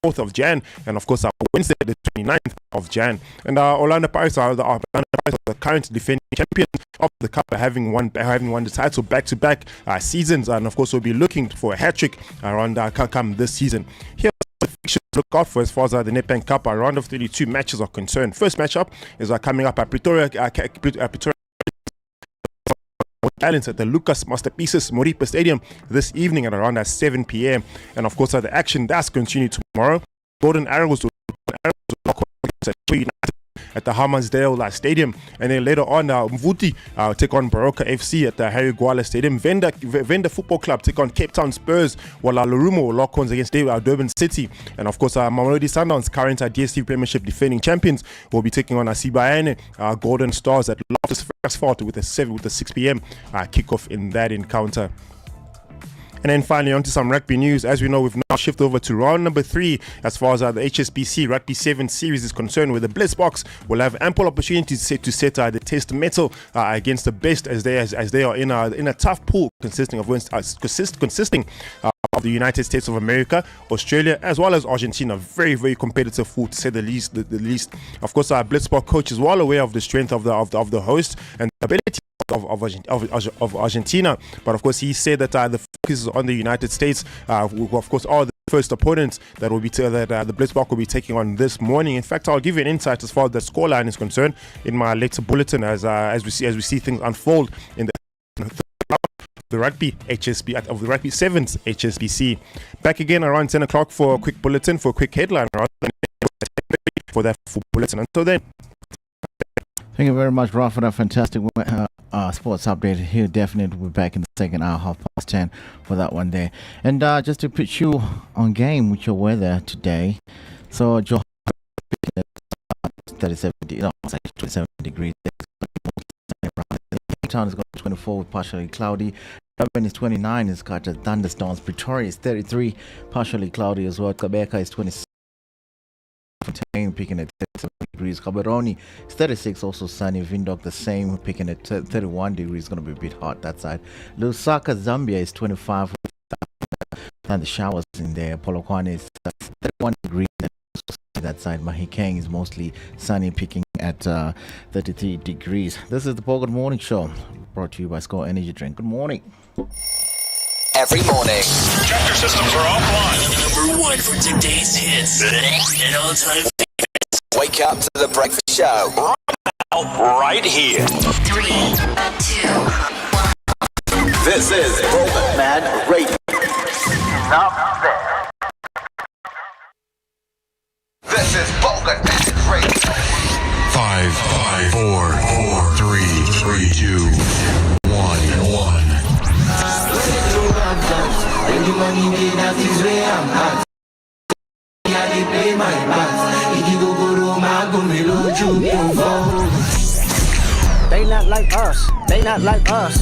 4th of Jan, and of course Wednesday the 29th of Jan. And Orlando Pirates are the current defending champions of the cup, having won the title back-to-back seasons, and of course we'll be looking for a hat-trick around come this season. Here are the fixtures to look out for as far as the Nedbank Cup round of 32 matches are concerned. First matchup is coming up at Pretoria Islands at the Lucas Masterpieces Moripa Stadium this evening at around 7 p.m. And of course the action that's continued tomorrow. Golden Arrows will at the Hammarsdale Stadium, and then later on Mvuti take on Baroka FC at the Harry Gwala Stadium. Venda Football Club take on Cape Town Spurs, while Lurumo lock horns against Durban City. And of course Mamelodi Sundowns, current DStv Premiership defending champions, will be taking on Sibayane Golden Stars at Loftus Versfort with a 6 p.m. kickoff in that encounter. And then finally, on to some rugby news. As we know, we've now shifted over to round number 3 as far as the HSBC Rugby 7 series is concerned, where the Blitzboks will have ample opportunities to set the test metal against the best, as they are in a tough pool consisting of the United States of America, Australia, as well as Argentina. Very, very competitive pool, to say the least. Of course, our Blitzbok coach is well aware of the strength of the host and the ability of Argentina, but of course he said that the focus is on the United States, who of course are the first opponents that will be the Blitzbok will be taking on this morning. In fact, I'll give you an insight as far as the scoreline is concerned in my later bulletin as we see things unfold in the rugby sevens HSBC. Back again around 10 o'clock for a quick bulletin, for a quick headline for that full bulletin. Until then, thank you very much, Rob, for that fantastic sports update. Here definitely will be back in the second hour, 10:30 for that one there. And just to put you on game with your weather today. So Johannesburg 27 degrees. Cape Town is going to be 24 with partially cloudy. Durban is 29, it's got thunderstorms. Pretoria is 33, partially cloudy as well. Quebec is 26. Picking at 37 degrees. Gaborone is 36, also sunny. Windhoek the same, picking at 31 degrees. Going to be a bit hot that side. Lusaka, Zambia is 25, and the showers in there. Polokwane is 31 degrees. That side, Mahikeng is mostly sunny, picking at 33 degrees. This is the Paul Good Morning Show, brought to you by Score Energy Drink. Good morning. Every morning. Tractor systems are offline. Number 1 for today's hits and all-time favorites. Wake up to the breakfast show. Right here. 3, 2, 1. This is Roman Man Radio. Stop there. This is Bogan Man Radio. 5, 4, 3, 2, 1. They not like us. They not like us.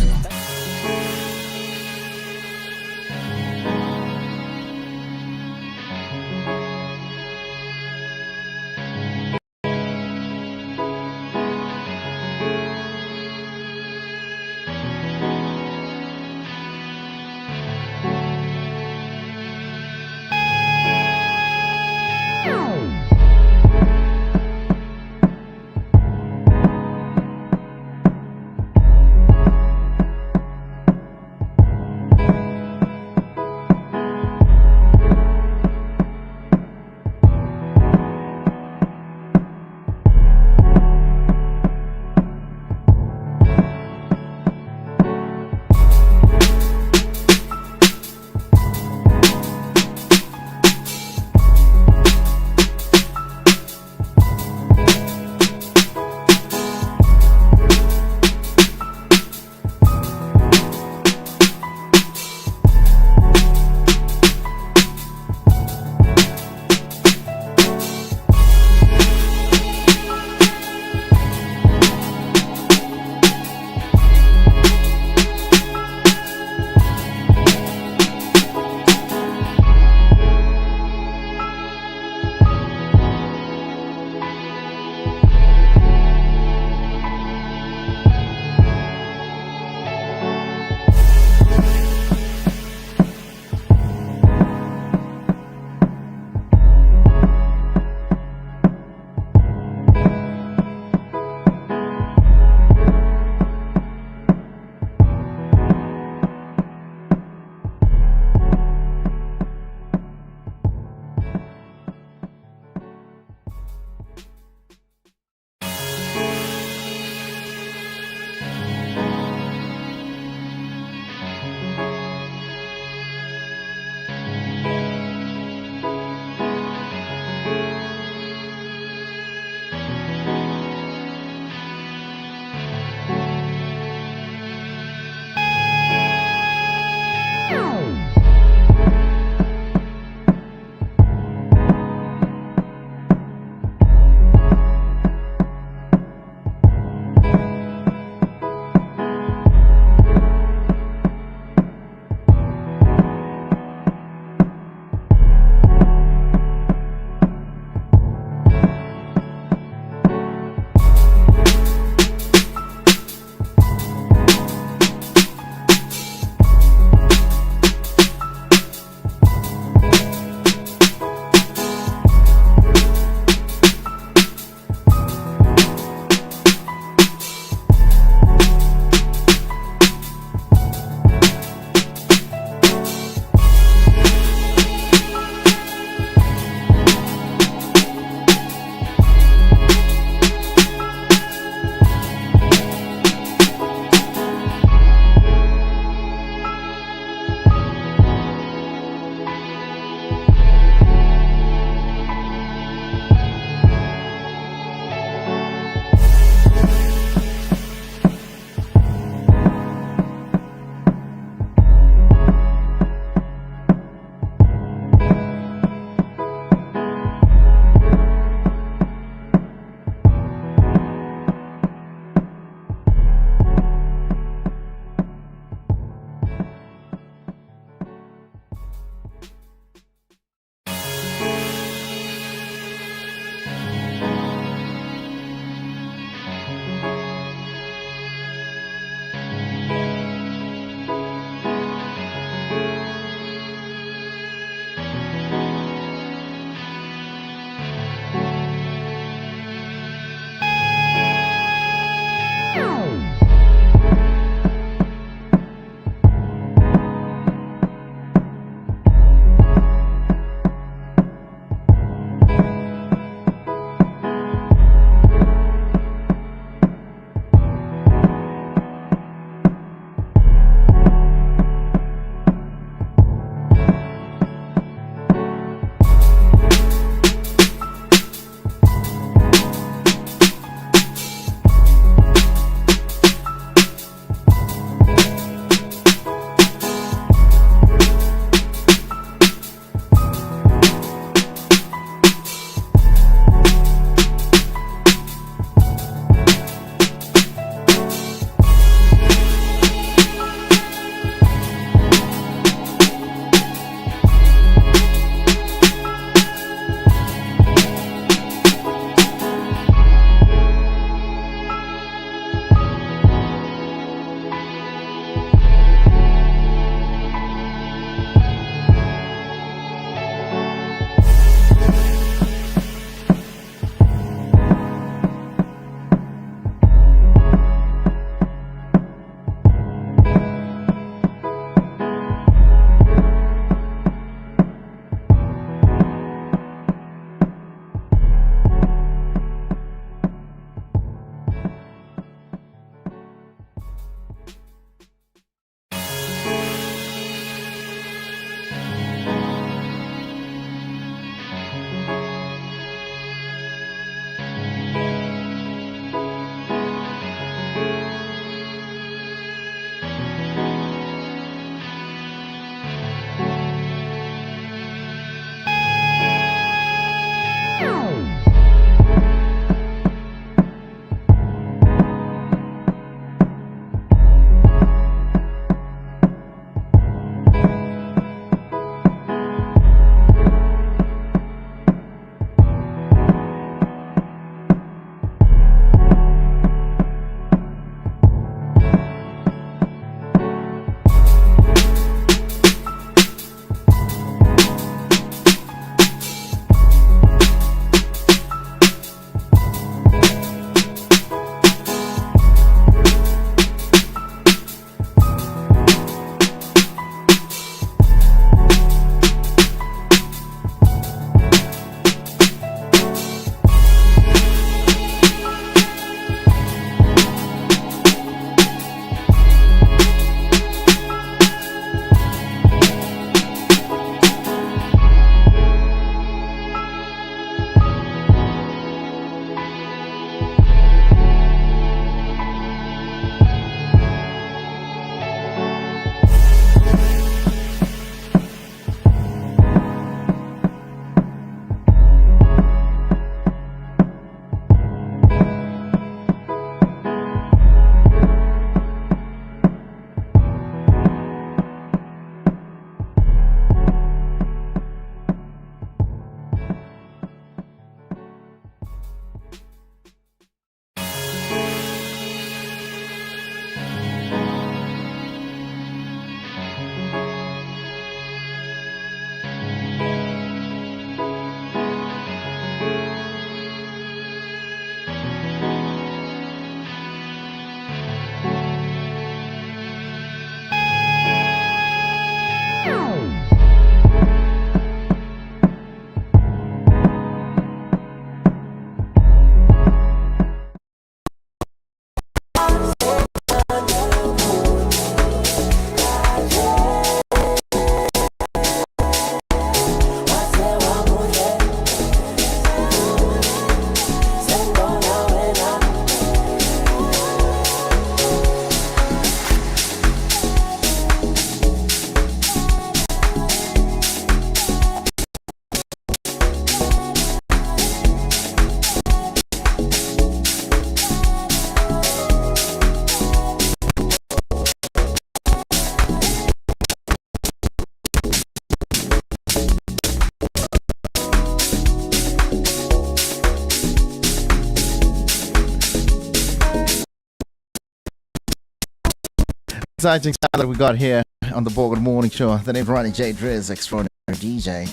exciting stuff that we got here on the Bongi Morning Show. The name Ronny J. Drizz, extraordinary DJ.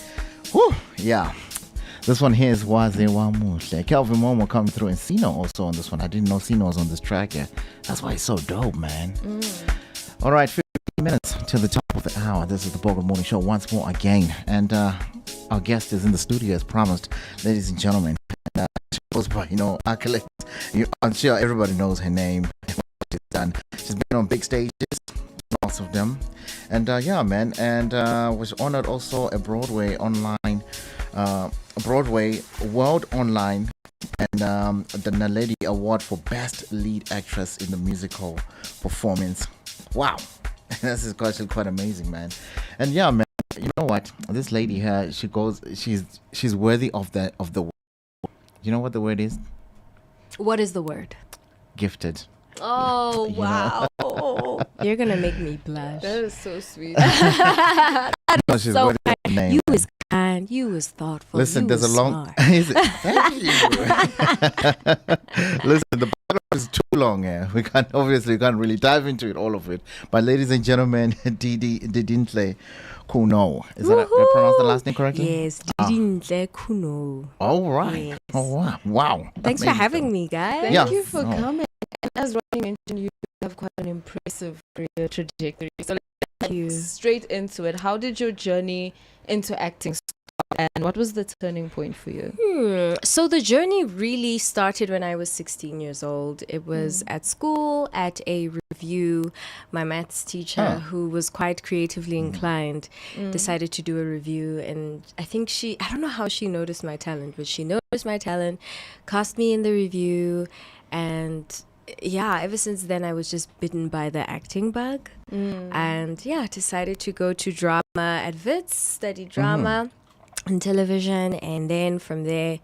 Whew, yeah. This one here is Waze Wamushle. Kelvin Momo coming through, and Sino also on this one. I didn't know Sino was on this track yet. That's why it's so dope, man. All right, 15 minutes to the top of the hour. This is the Bongi Morning Show once more again. And our guest is in the studio as promised, ladies and gentlemen. And she goes by, accolades. I'm sure everybody knows her name. She's done. She's been on big stages, lots of them. And yeah, man. And was honored also a Broadway World Online and the Naledi Award for Best Lead Actress in the Musical Performance. Wow. This is actually quite amazing, man. And yeah, man, you know what? This lady here, she's worthy of the word. You know what the word is? What is the word? Gifted. Oh, wow. You're going to make me blush. That is so sweet. No, she's so worthy of the name. You is kind. You is thoughtful. Listen, you there's a is long. smart. Listen, the background is too long here. We can't really dive into it, all of it. But ladies and gentlemen, Didintle Khunou. Is that I pronounced the last name correctly? Yes, Didintle Khunou. All right. Yes. Oh wow! Wow. Thanks for having me, guys. Yeah. Thank you for Oh. coming. And as Ronny mentioned, you have quite an impressive career trajectory. So Thank you. let's straight into it. How did your journey into acting start, and what was the turning point for you? So the journey really started when I was 16 years old. It was at school, at a review. My maths teacher, who was quite creatively inclined, decided to do a review. And I think I don't know how she noticed my talent, but she noticed my talent, cast me in the review. And yeah, ever since then, I was just bitten by the acting bug. And yeah, decided to go to drama at Wits, study drama and television. And then from there,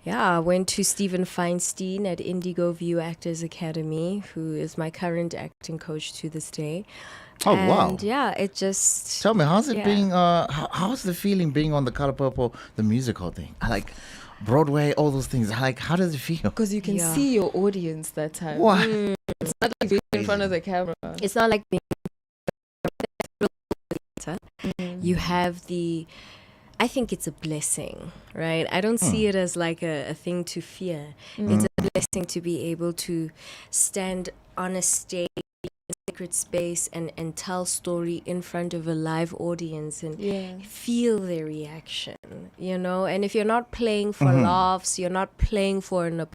I went to Stephen Feinstein at Indigo View Actors Academy, who is my current acting coach to this day. Oh, and wow. yeah, it just... Tell me, how's it being? How's the feeling being on the Color Purple, the musical thing? Like Broadway, all those things. Like, how does it feel? Because you can see your audience that time. What? It's not like being in front of the camera. It's not like being... You have I think it's a blessing, right? I don't see it as like a thing to fear. It's a blessing to be able to stand on a stage, a sacred space, and tell story in front of a live audience and feel their reaction, And if you're not playing for laughs, you're not playing for an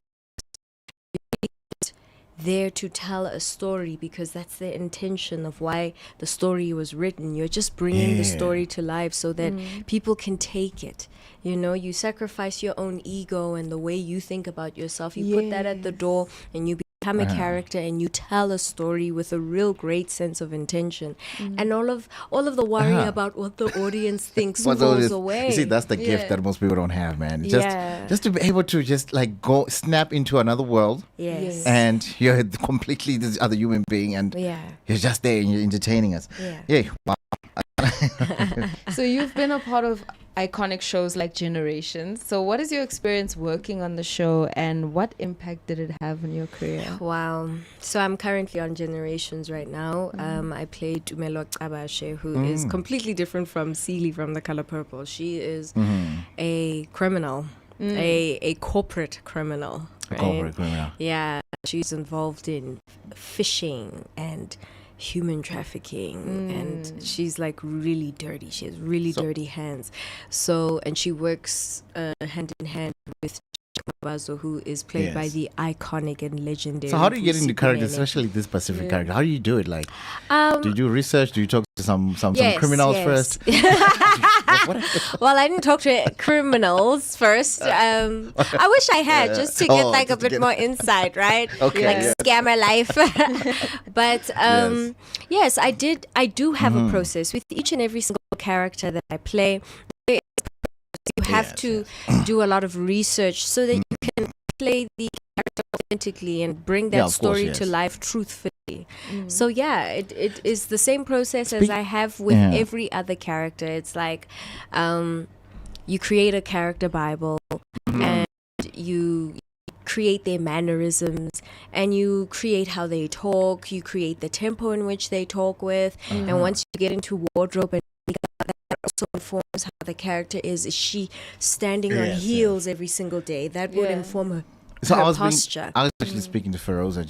there to tell a story, because that's the intention of why the story was written. You're just bringing the story to life so that people can take it. You sacrifice your own ego and the way you think about yourself. You put that at the door, and you become a character, and you tell a story with a real great sense of intention. And all of the worry about what the audience thinks falls away. You see, that's the gift that most people don't have, man. Just to be able to just like go snap into another world. Yes. And you're completely this other human being, and you're just there and you're entertaining us. Yeah. Wow. So you've been a part of iconic shows like Generations. So what is your experience working on the show, and what impact did it have on your career? Wow. So I'm currently on Generations right now. I play Tumelo Kabashe, who is completely different from Seely from The Color Purple. She is a criminal, a corporate criminal. Right? Corporate criminal. Yeah. She's involved in fishing and human trafficking, and she's like really dirty. She has really dirty hands. So, and she works hand in hand with Bazo, who is played by the iconic and legendary. So how do you get into characters, especially this specific character? How do you do it? Like, do you do research? Do you talk to some criminals first? Well, I didn't talk to criminals first. I wish I had, just to get like a bit more insight, right? Okay. Like scammer life. But yes, I do have a process with each and every single character that I play. You have to do a lot of research so that you can play the character authentically and bring that story to life truthfully. So yeah, it is the same process as I have with every other character. It's like you create a character Bible and you create their mannerisms, and you create how they talk, you create the tempo in which they talk with, and once you get into wardrobe and that also informs how the character is. Is she standing on heels every single day? That would inform her. So her I was posture. I was actually speaking to Feroza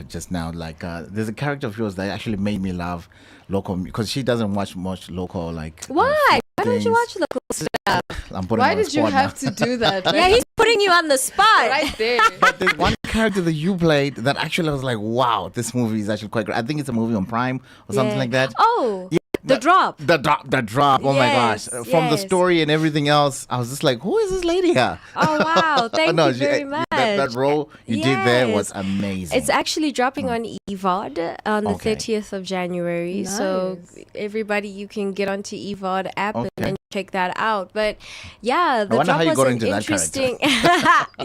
just now. Like, there's a character of yours that actually made me love local, because she doesn't watch much local. Like, Why? Why don't you watch local stuff? Why did you have to do that? Yeah, he's putting you on the spot. Right there. But there's one character that you played that actually I was like, wow, this movie is actually quite great. I think it's a movie on Prime or something like that. Oh, Yeah, The Drop. The drop. Oh my gosh! Yes, From the yes. story and everything else, I was just like, "Who is this lady here?" Oh wow! Thank you very much. That role you did there was Yes. amazing. It's actually dropping on EVOD on the Okay. 30th of January. So everybody, you can get onto EVOD app and then check that out. But yeah, The wonder Drop how you was got an into that character. interesting.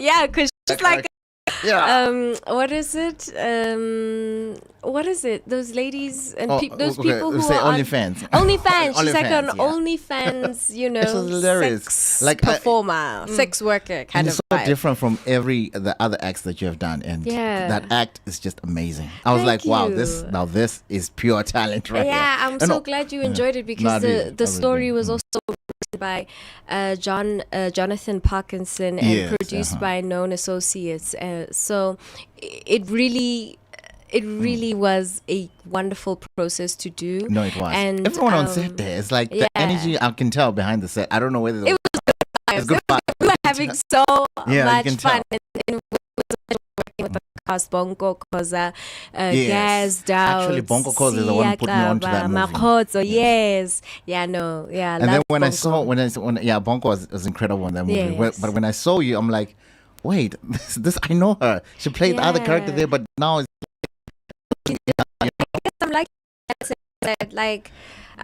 Yeah, because she's like. What is it? What is it? Those ladies and those people who say are OnlyFans. OnlyFans. She's like an OnlyFans, yeah. OnlyFans, you know, This is hilarious. sex Like, performer, sex worker kind And of it's so vibe. different from the other acts that you have done, and Yeah. that act is just amazing. I was Thank like, wow, you. this is pure talent right Yeah, here. I'm No, so no. glad you enjoyed it, because No, I the did. I the really story did. was also written by Jonathan Parkinson and Yes, produced by Known Associates. So it really was a wonderful process to do. No, it was. And Everyone on set there, it's like the yeah. energy I can tell behind the set. I don't know whether It it's good vibes. We were having so Yeah, you much can fun. tell. And we were working with the cast Bongo, Koza, Gaz, Down. Actually, Bongo Koza is the one who put me onto that movie. Makhozo, yes. Yeah, no. Yeah, And then love when Bongo. I saw, Bongo was incredible in that movie. Yes. But when I saw you, I'm like, wait, this I know her. She played the other character there, but now it's I'm like that. Like,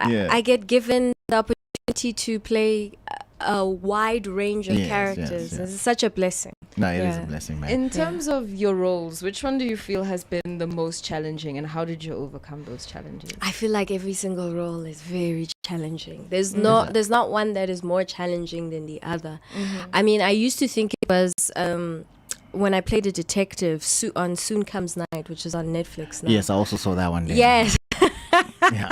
Yeah. I get given the opportunity to play a wide range of characters. yes. It's such a blessing. no, it is Yeah. a blessing, man. In terms of your roles, which one do you feel has been the most challenging, and how did you overcome those challenges? I feel like every single role is very challenging. There's not one that is more challenging than the other. I mean, I used to think it was when I played a detective on Soon Comes Night, which is on Netflix now. Yes, I also saw that one there. Yes. Yeah.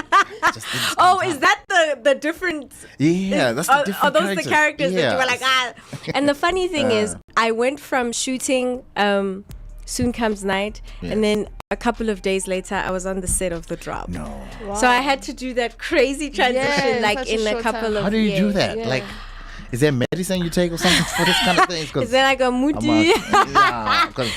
Oh, is that the difference? Yeah, that's the different Are those the characters that you were like, ah? And the funny thing is, I went from shooting Soon Comes Night, and then a couple of days later, I was on the set of The Drop. No. So I had to do that crazy transition, Yeah, like such a in a short couple time. of How do you do years. that? Yeah. Like, is there medicine you take or something for this kind of thing? Is there like a moody?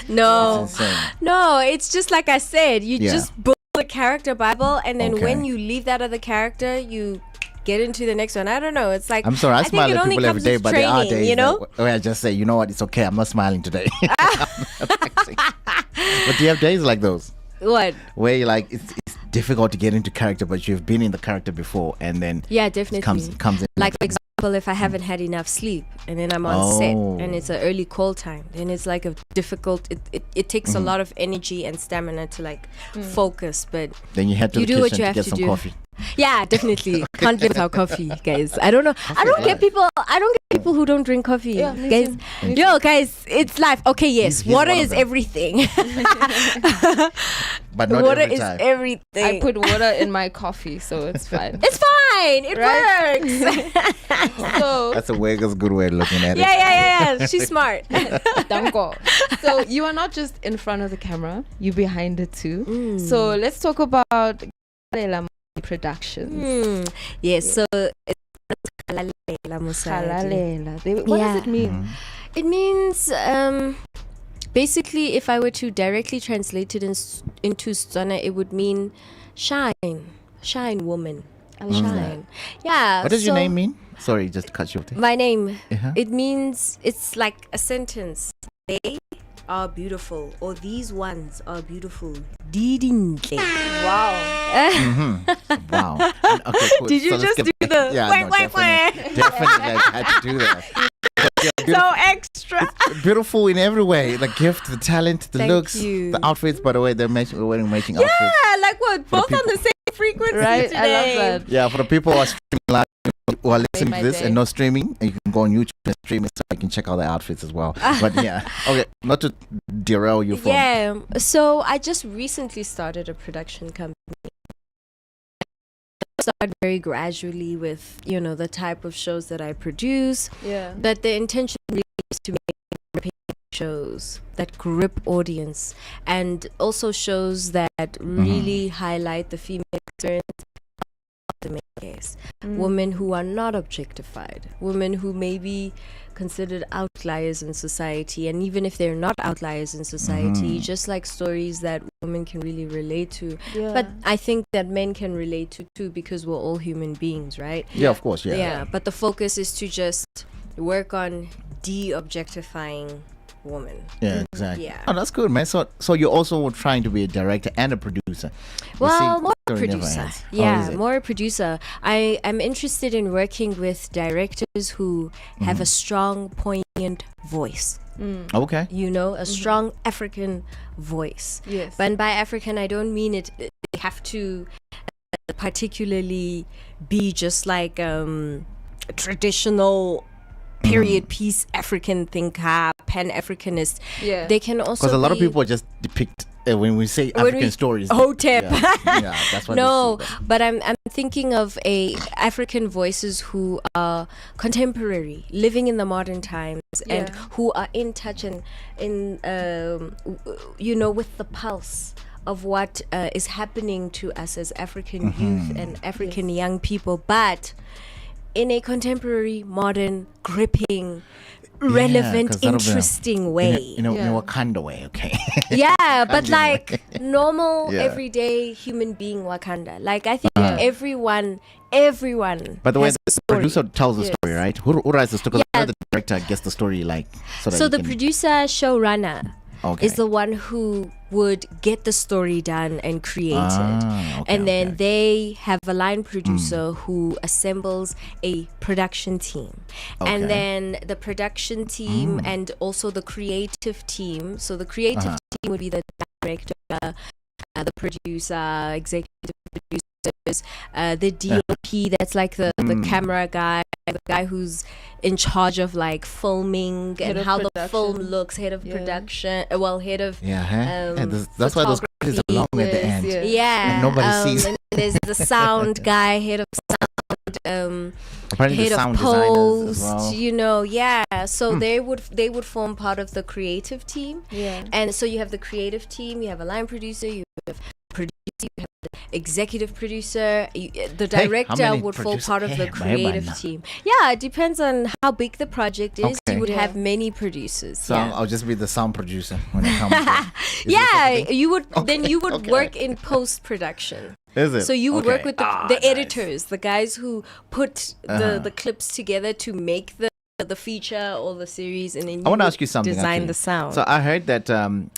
No. It's insane. No, it's just like I said, you Yeah. just build a character Bible, and then Okay. when you leave that other character, you get into the next one. I don't know. It's like, I'm sorry, I think smile it at only people every comes day, with but there are training, days you know? where I just say, you know what, it's okay, I'm not smiling today. But do you have days like those? What? Where you're like, it's difficult to get into character, but you've been in the character before, and then Yeah, it definitely. comes in. Like, for example, if I haven't had enough sleep and then I'm on set and it's an early call time, then it's like a difficult, it takes a lot of energy and stamina to like focus. But Then you head to you the do what kitchen you to have get to some do. coffee. Yeah, definitely. Can't live without coffee, guys. I don't know. I don't get people who don't drink coffee. Yeah, me guys. too. Yo, guys, it's life. Okay, yes. He's Water one of is them. everything. But not Water every is time. everything. I put water in my coffee, so it's fine. It's fine. It Right? works. So, That's a good way of looking at it. yeah. She's smart. dango. So you are not just in front of the camera, you behind it too. So let's talk about Productions. Yes, so it's Halalela Mosadi. Halalela. What does it mean? It means basically, if I were to directly translate it into Tswana, it would mean shine woman, shine. Yeah. What does your so name mean? Sorry, just to cut you off there. My name. Uh-huh. It means, it's like a sentence. They are beautiful, or these ones are beautiful. Didintle. Wow. Wow. Okay, cool. Did you So let's just get do back- the Yeah, wait, no, wait, wait? definitely I had to do that. So extra. Beautiful in every way. The gift, the talent, the Thank looks, you. the outfits. By the way, they're wearing matching outfits. Yeah, like what? Both on the same frequency Right? today. I love that. Yeah, for the people who are streaming live, who are listening my to this day. and not streaming, you can go on YouTube and stream it so you can check out the outfits as well. But yeah, okay, not to derail you from. Yeah. So I just recently started a production company. Start very gradually with, you know, the type of shows that I produce. Yeah. But the intention really is to make gripping shows that grip audience, and also shows that really highlight the female experience of the main case. Women who are not objectified, women who may be considered outliers in society, and even if they're not outliers in society, just like stories that women can really relate to. Yeah. But I think that men can relate to too, because we're all human beings, right? Yeah, of course, yeah. Yeah, but the focus is to just work on de-objectifying women. Yeah, exactly. Yeah. Oh, that's good, man. So you're also trying to be a director and a producer. You Well, see, more a story never producer. ends. How is Yeah, it? more a producer. I am interested in working with directors who have a strong, poignant voice. Okay. You know, a strong African voice. Yes. But by African, I don't mean it. They have to particularly be just like a traditional period piece African thinker, Pan-Africanist. Yeah. They can also Because a lot of be- people just depict when we say When African we- stories. Hotep. Yeah, that's what No, they see. but I'm thinking of African voices who are contemporary, living in the modern times, and Yeah. who are in touch and you know, with the pulse of what is happening to us as African youth and African young people, but in a contemporary, modern, gripping, relevant, 'cause that'll be a- interesting way. In a Yeah. Wakanda way, okay. Yeah, but like normal, Yeah. everyday human being Wakanda. Like I think everyone But the way has the a story. producer tells the Yes. story, right? Who writes the story? Because Yeah. the director gets the story, like, so that So he the can- producer, showrunner, Okay. is the one who would get the story done and create it. okay, And then okay. they have a line producer who assembles a production team. Okay. And then the production team and also the creative team. So the creative team would be the director, the producer, executive producers, the DOP, that's like the camera guy, the guy who's in charge of like filming Head and of how the film production. looks, head of Yeah. production, head of Yeah, huh? Yeah, um, that's why those credits are long at the Yes, end. yeah. yeah, And nobody sees. and there's the sound guy, head of sound, Apparently head the of sound designers post, as well. you know, yeah. So they would form part of the creative team. Yeah. And so you have the creative team, you have a line producer, you have producer, you have the executive producer, the Hey, how director many would fall producers? part of the Hey, creative man. team. Yeah, it depends on how big the project is. Okay. You would Yeah. have many producers. So yeah. I'll just be the sound producer when it comes to Is this Yeah, something? you would then you would Okay. work in post production. Is it? So you would work Okay. with the editors, the guys who put the clips together to make the feature or the series, and then I want to would ask you something. design actually. the sound. So I heard that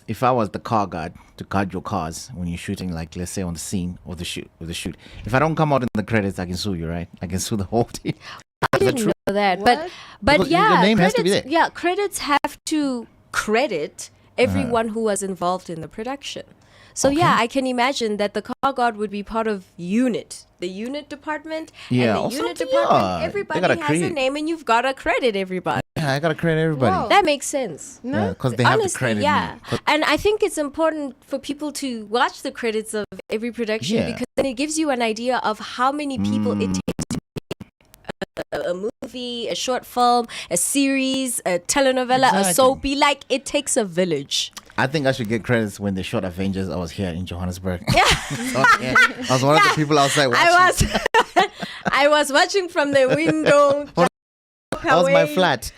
if I was the car guard to guard your cars when you're shooting, like let's say on the scene or the shoot, if I don't come out in the credits, I can sue you, right? I can sue the whole team. I Is that didn't true? know that, What? but Because your yeah, name has credits, to be there. yeah, credits have to credit everyone who was involved in the production. So yeah, I can imagine that the car guard would be part of the unit department, Yeah, and or the unit something, department, yeah. They everybody gotta has a create. name, and you've got to credit everybody. Yeah, I gotta credit everybody. Wow. That makes sense. Yeah, because they have Honestly, to credit yeah. me. 'Cause- And I think it's important for people to watch the credits of every production, Yeah. because then it gives you an idea of how many people it takes to make a movie, a short film, a series, a telenovela, a Exactly. soapy. Like, it takes a village. I think I should get credits when they shot Avengers. I was here in Johannesburg. Yeah. I was one of the people outside watching. I was watching from the window. That was my flat.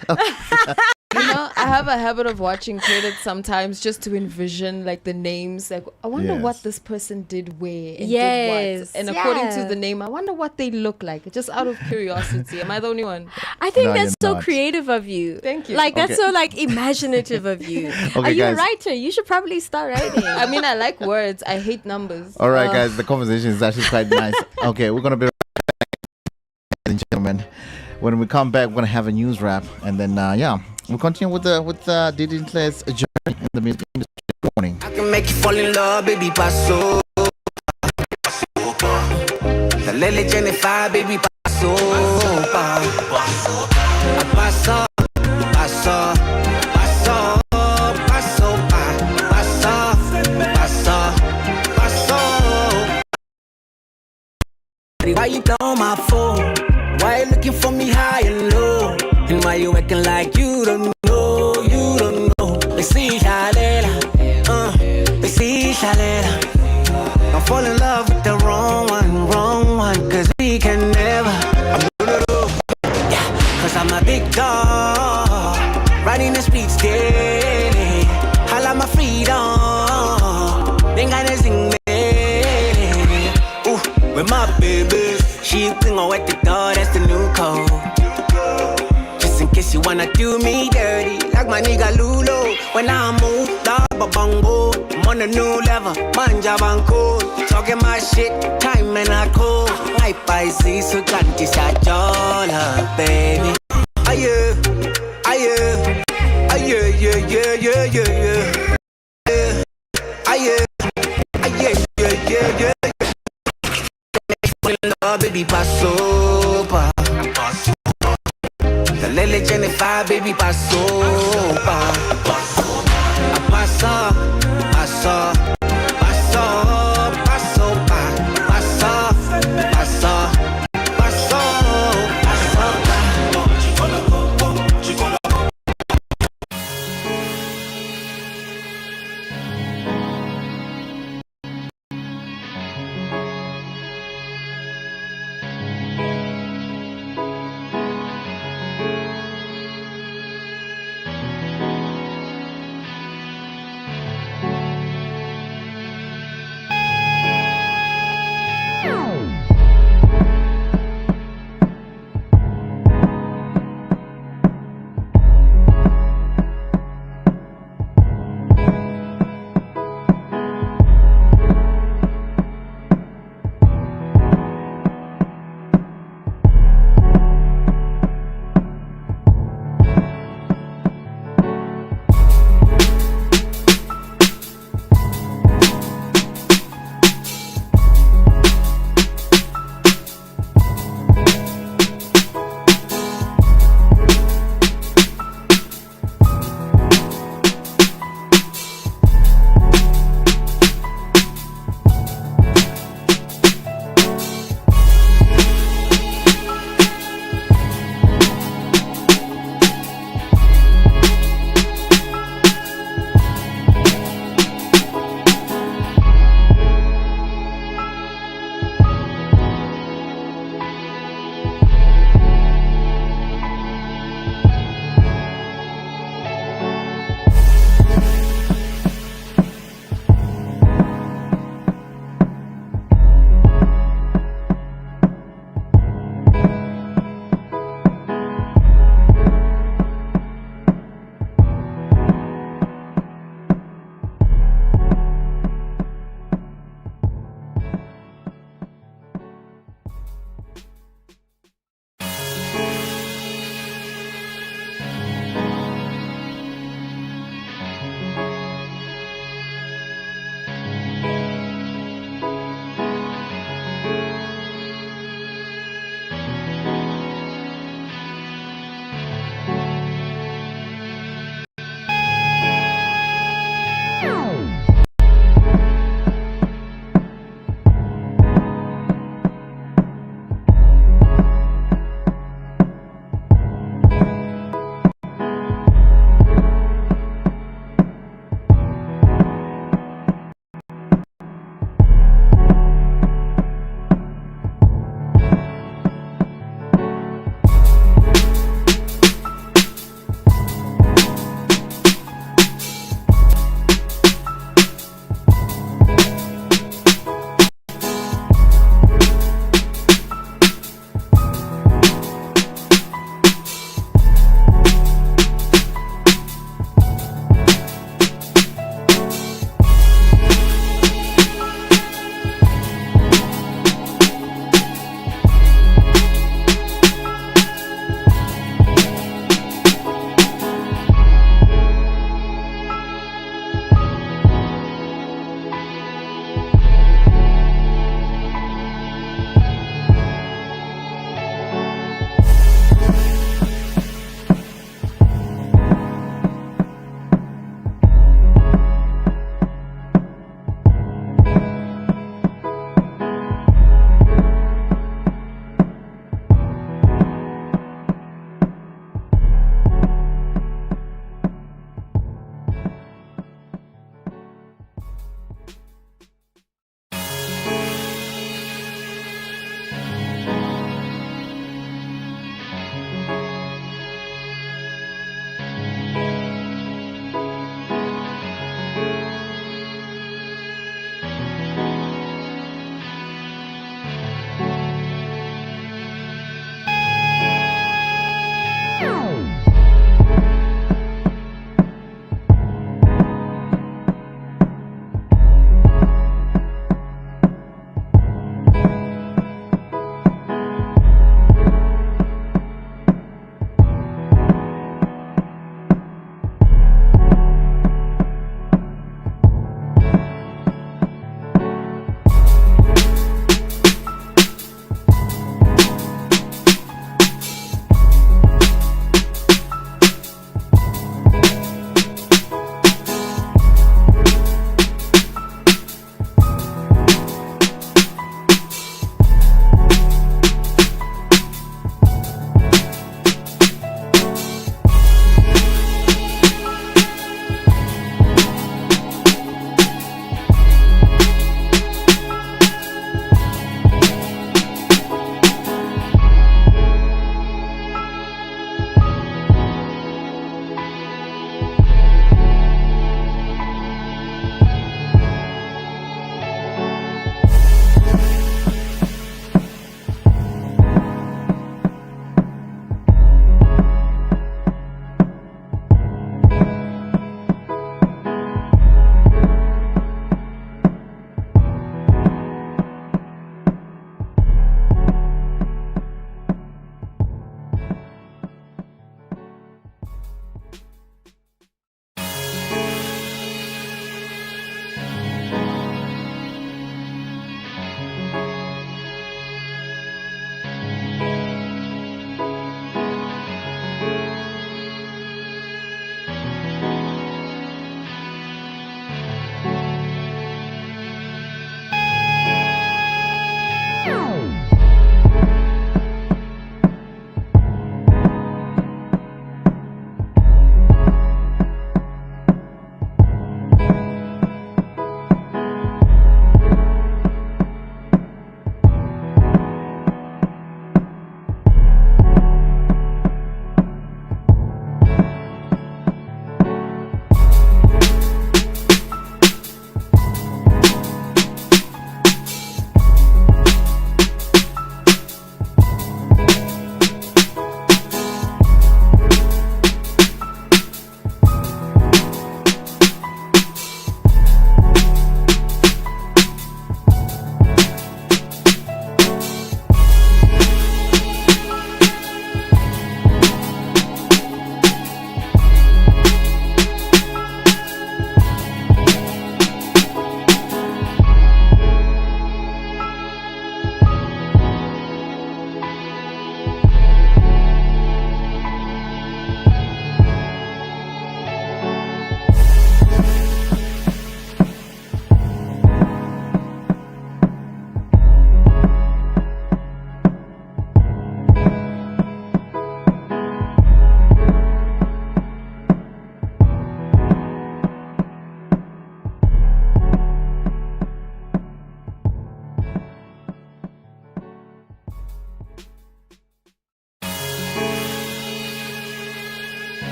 You know, I have a habit of watching credits sometimes just to envision like the names. Like, I wonder Yes. what this person did where and Yes, did what. And according yeah. to the name, I wonder what they look like. Just out of curiosity. Am I the only one? I think No, that's you're so not. creative of you. Thank you. Like, that's Okay. so like imaginative of you. Okay, Are you a guys. writer? You should probably start writing. I mean, I like words. I hate numbers. All right, guys, the conversation is actually quite nice. Okay, we're gonna be right back, ladies and gentlemen. When we come back, we're gonna have a news wrap, and then we'll continue with Didintle's journey in the music industry. Good morning. I can make you fall in love, baby, paso. The Lele Jennifer, baby, paso. Paso, paso, paso, paso, paso, paso, paso. Why you on my phone? Why you looking for me high and low? And why you acting like you don't know? You don't know. They see Shalela, they see Shalela. Don't fall in love with the wrong one, cause we can never. Yeah, cause I'm a big dog, riding the streets daily. Holla my freedom, then gotta sing me. Ooh, with my baby, she bring her at the door, that's the new code. Just in case you wanna do me dirty, like my nigga Lulo. When I move, daba bongo, I'm on a new level, manja banco. Talking my shit, time and I call. Hype I see, so can't you start baby? Aye, aye, aye, yeah, yeah, yeah, yeah, yeah. Aye, aye, yeah, yeah, yeah. Love, baby, paso, pa. The Lele Jennifer, baby, paso, pa. Paso, paso, paso, paso, pa. Paso, paso, paso, paso, pa.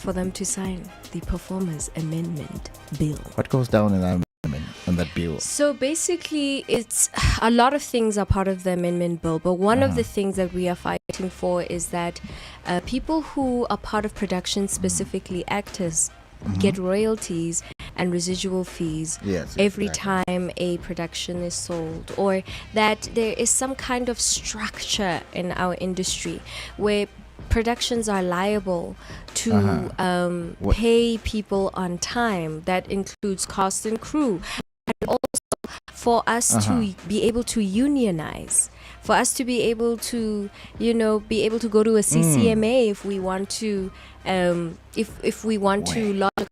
for them to sign the Performers Amendment Bill. What goes down in that amendment, on that bill? So basically, it's a lot of things are part of the amendment bill, but one of the things that we are fighting for is that people who are part of production, specifically actors, get royalties and residual fees every time a production is sold, or that there is some kind of structure in our industry where productions are liable to pay people on time. That includes cast and crew, and also for us to be able to unionize, for us to be able to, be able to go to a CCMA if we want to, if we want to lodge a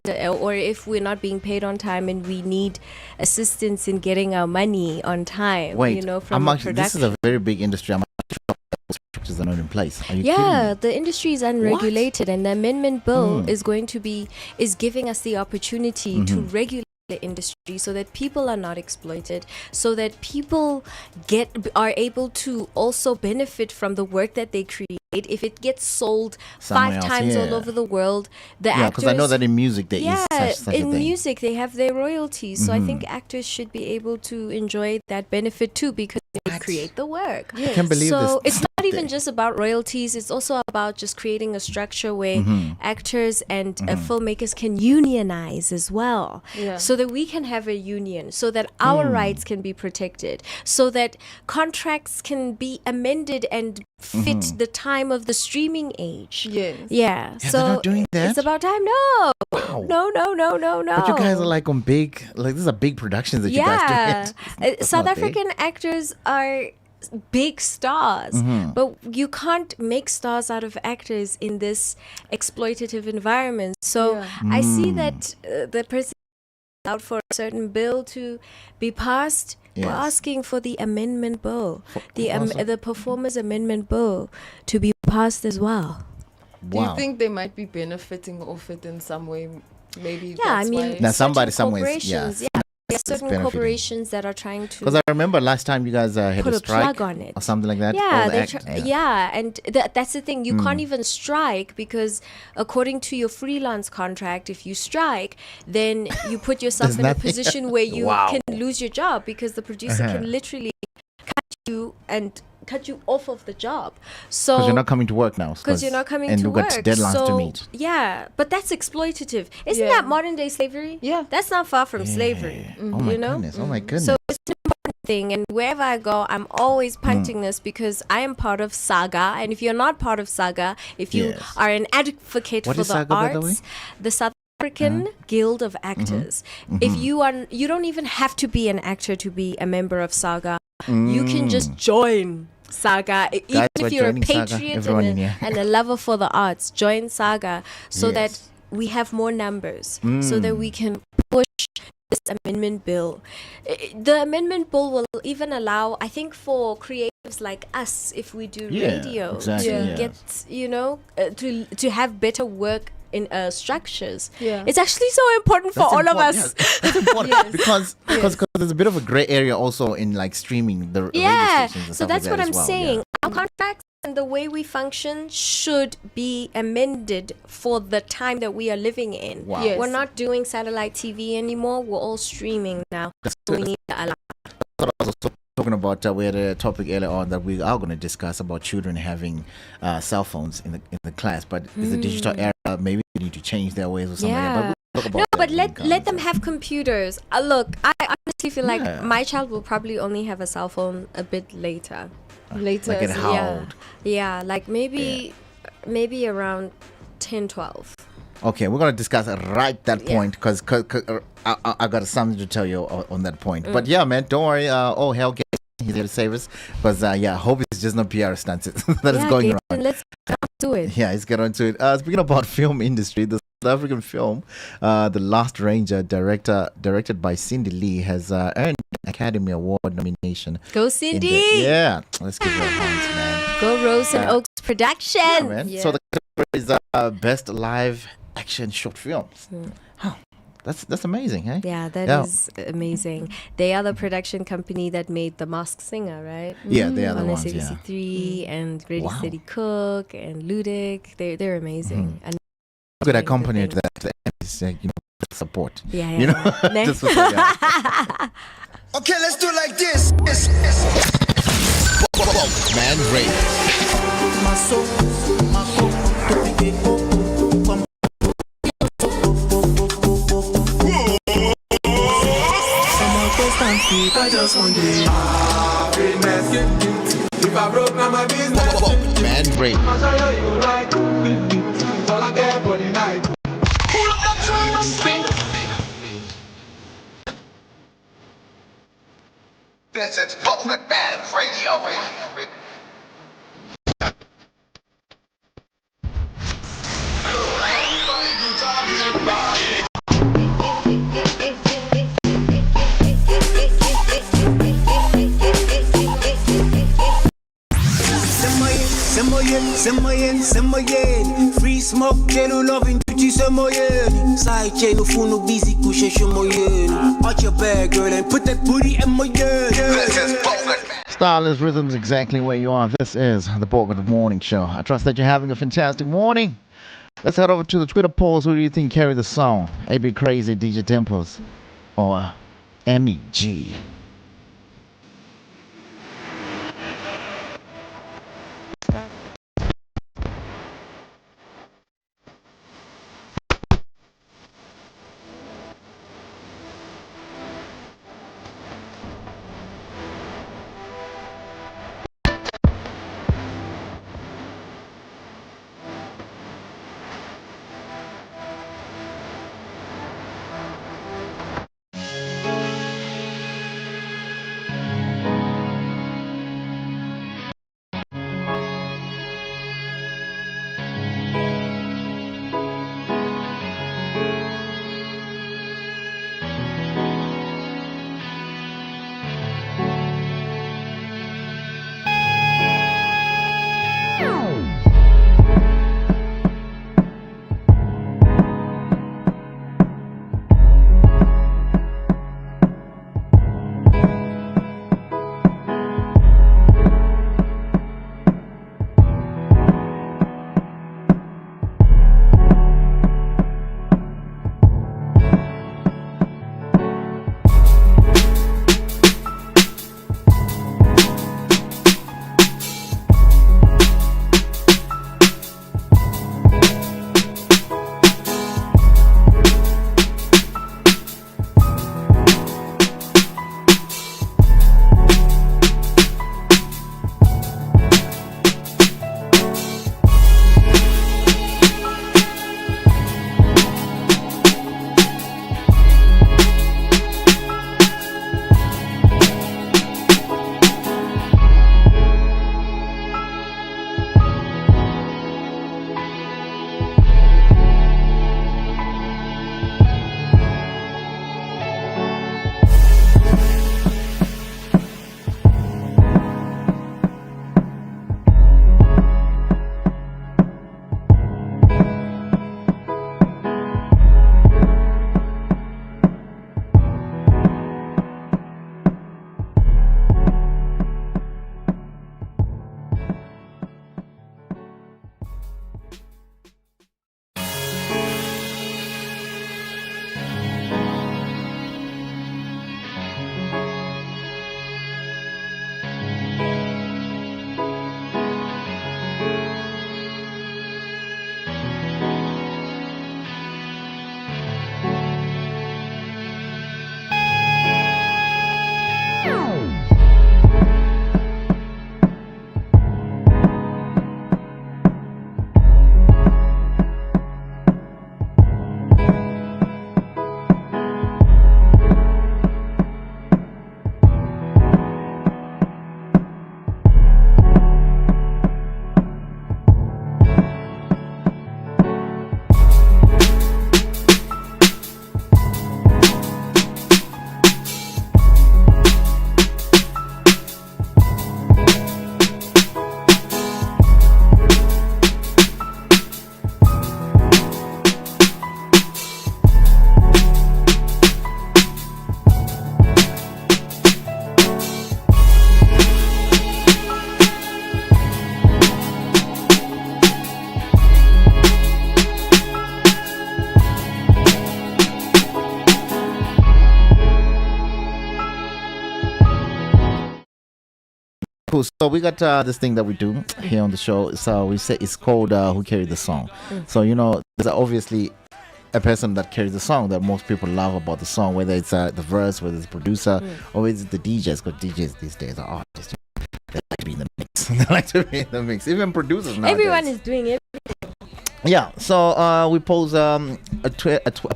complaint, or if we're not being paid on time and we need assistance in getting our money on time. From a production. This is a very big industry. Structures are not in place. Are you kidding? The industry is unregulated, and the amendment bill is giving us the opportunity to regulate the industry so that people are not exploited, so that people are able to also benefit from the work that they create. If it gets sold somewhere 5 times all over the world, the actors... because I know that in music there is such a thing. In music they have their royalties, so I think actors should be able to enjoy that benefit too, because they create the work. I can't believe so this. It's not even just about royalties, it's also about just creating a structure where actors and filmmakers can unionize as well, so that we can have a union, so that our rights can be protected, so that contracts can be amended and fit the time of the streaming age. Yeah, so they're not doing that? It's about time. No. No. But you guys are like on big, like these are big productions that you guys do. South African actors are big stars, but you can't make stars out of actors in this exploitative environment. So I see that the person out for a certain bill to be passed. We're asking for the amendment bill, the Performers Amendment Bill, to be passed as well. Do you think they might be benefiting off it in some way? Maybe. Now somebody somewhere. There are certain corporations that are trying to. Because I remember last time you guys had put a strike plug on it or something like that. And that's the thing. You can't even strike because, according to your freelance contract, if you strike, then you put yourself in a position where you can lose your job, because the producer can literally cut you off of the job. So because you're not coming to work now. Because you're not coming to work. And you've got deadlines to meet. Yeah, but that's exploitative. Isn't that modern day slavery? Yeah. That's not far from slavery. Oh my goodness. Oh my goodness. So it's an important thing, and wherever I go, I'm always punting this, because I am part of SAGA, and if you're not part of SAGA, if you are an advocate for the SAGA, arts, the South African Guild of Actors. If you don't even have to be an actor to be a member of SAGA. You can just join SAGA. Even if you're a patriot and a lover for the arts, join SAGA so that we have more numbers, so that we can push this amendment bill. The amendment bill will even allow, I think, for creatives like us, if we do radio, to get, to have better work in structures. It's actually so important for all of us. It's important because there's a bit of a gray area also in like streaming the radio stations and so that's what I'm saying. Yeah. Our contracts and the way we function should be amended for the time that we are living in. We're not doing satellite TV anymore. We're all streaming now. So we need to allow. Talking about, we had a topic earlier on that we are going to discuss about children having cell phones in the class, but it's a digital era. Maybe they need to change their ways or something. But let them have computers. Look, I honestly feel like my child will probably only have a cell phone a bit later. Like at how old? Yeah, like maybe around 10, 12. Okay, we're going to discuss right that point because I got something to tell you on that point. But yeah, man, don't worry. Oh, hell, he's here to save us. Because, I hope it's just not PR stunts that is going around. Let's get on to it. Yeah, let's get on to it. Speaking about film industry, the South African film, The Last Ranger, directed by Cindy Lee, has earned an Academy Award nomination. Go, Cindy! Let's give her a hand, man. Go, Rose and Oaks Production. Yeah, man. So the category is Best Live Action Short Films. That's amazing, hey? Yeah, that is amazing. They are the production company that made The Masked Singer, right? Yeah, they are the ones, CBC3 and Ready Steady Cook and Ludic. They're amazing. And could doing accompany the that support. Yeah, You know, Ne? just with the, Okay, let's do it like this. man rape. I just want the happiness. If I broke, now my business. Man rape. I'll show you right. All I care for the night. This is Vulgar Man Radio. Semoyen, free smoke, jello loving duty semoyen. Side chain no phone no busy kushe semoyen. Out your bag, girl, and put that booty in my ear. Style is rhythms exactly where you are. This is the Bongi Morning Show. I trust that you're having a fantastic morning. Let's head over to the Twitter polls. Who do you think carried the song? AB Crazy, DJ Temples, or MEG? Cool. So we got this thing that we do here on the show. So we say it's called Who Carried the Song. So, you know, there's obviously a person that carries the song that most people love about the song, whether it's the verse, whether it's the producer, or whether it's the DJs, because DJs these days are artists. They like to be in the mix. They like to be in the mix. Even producers nowadays. Everyone is doing it. Yeah, so we pose a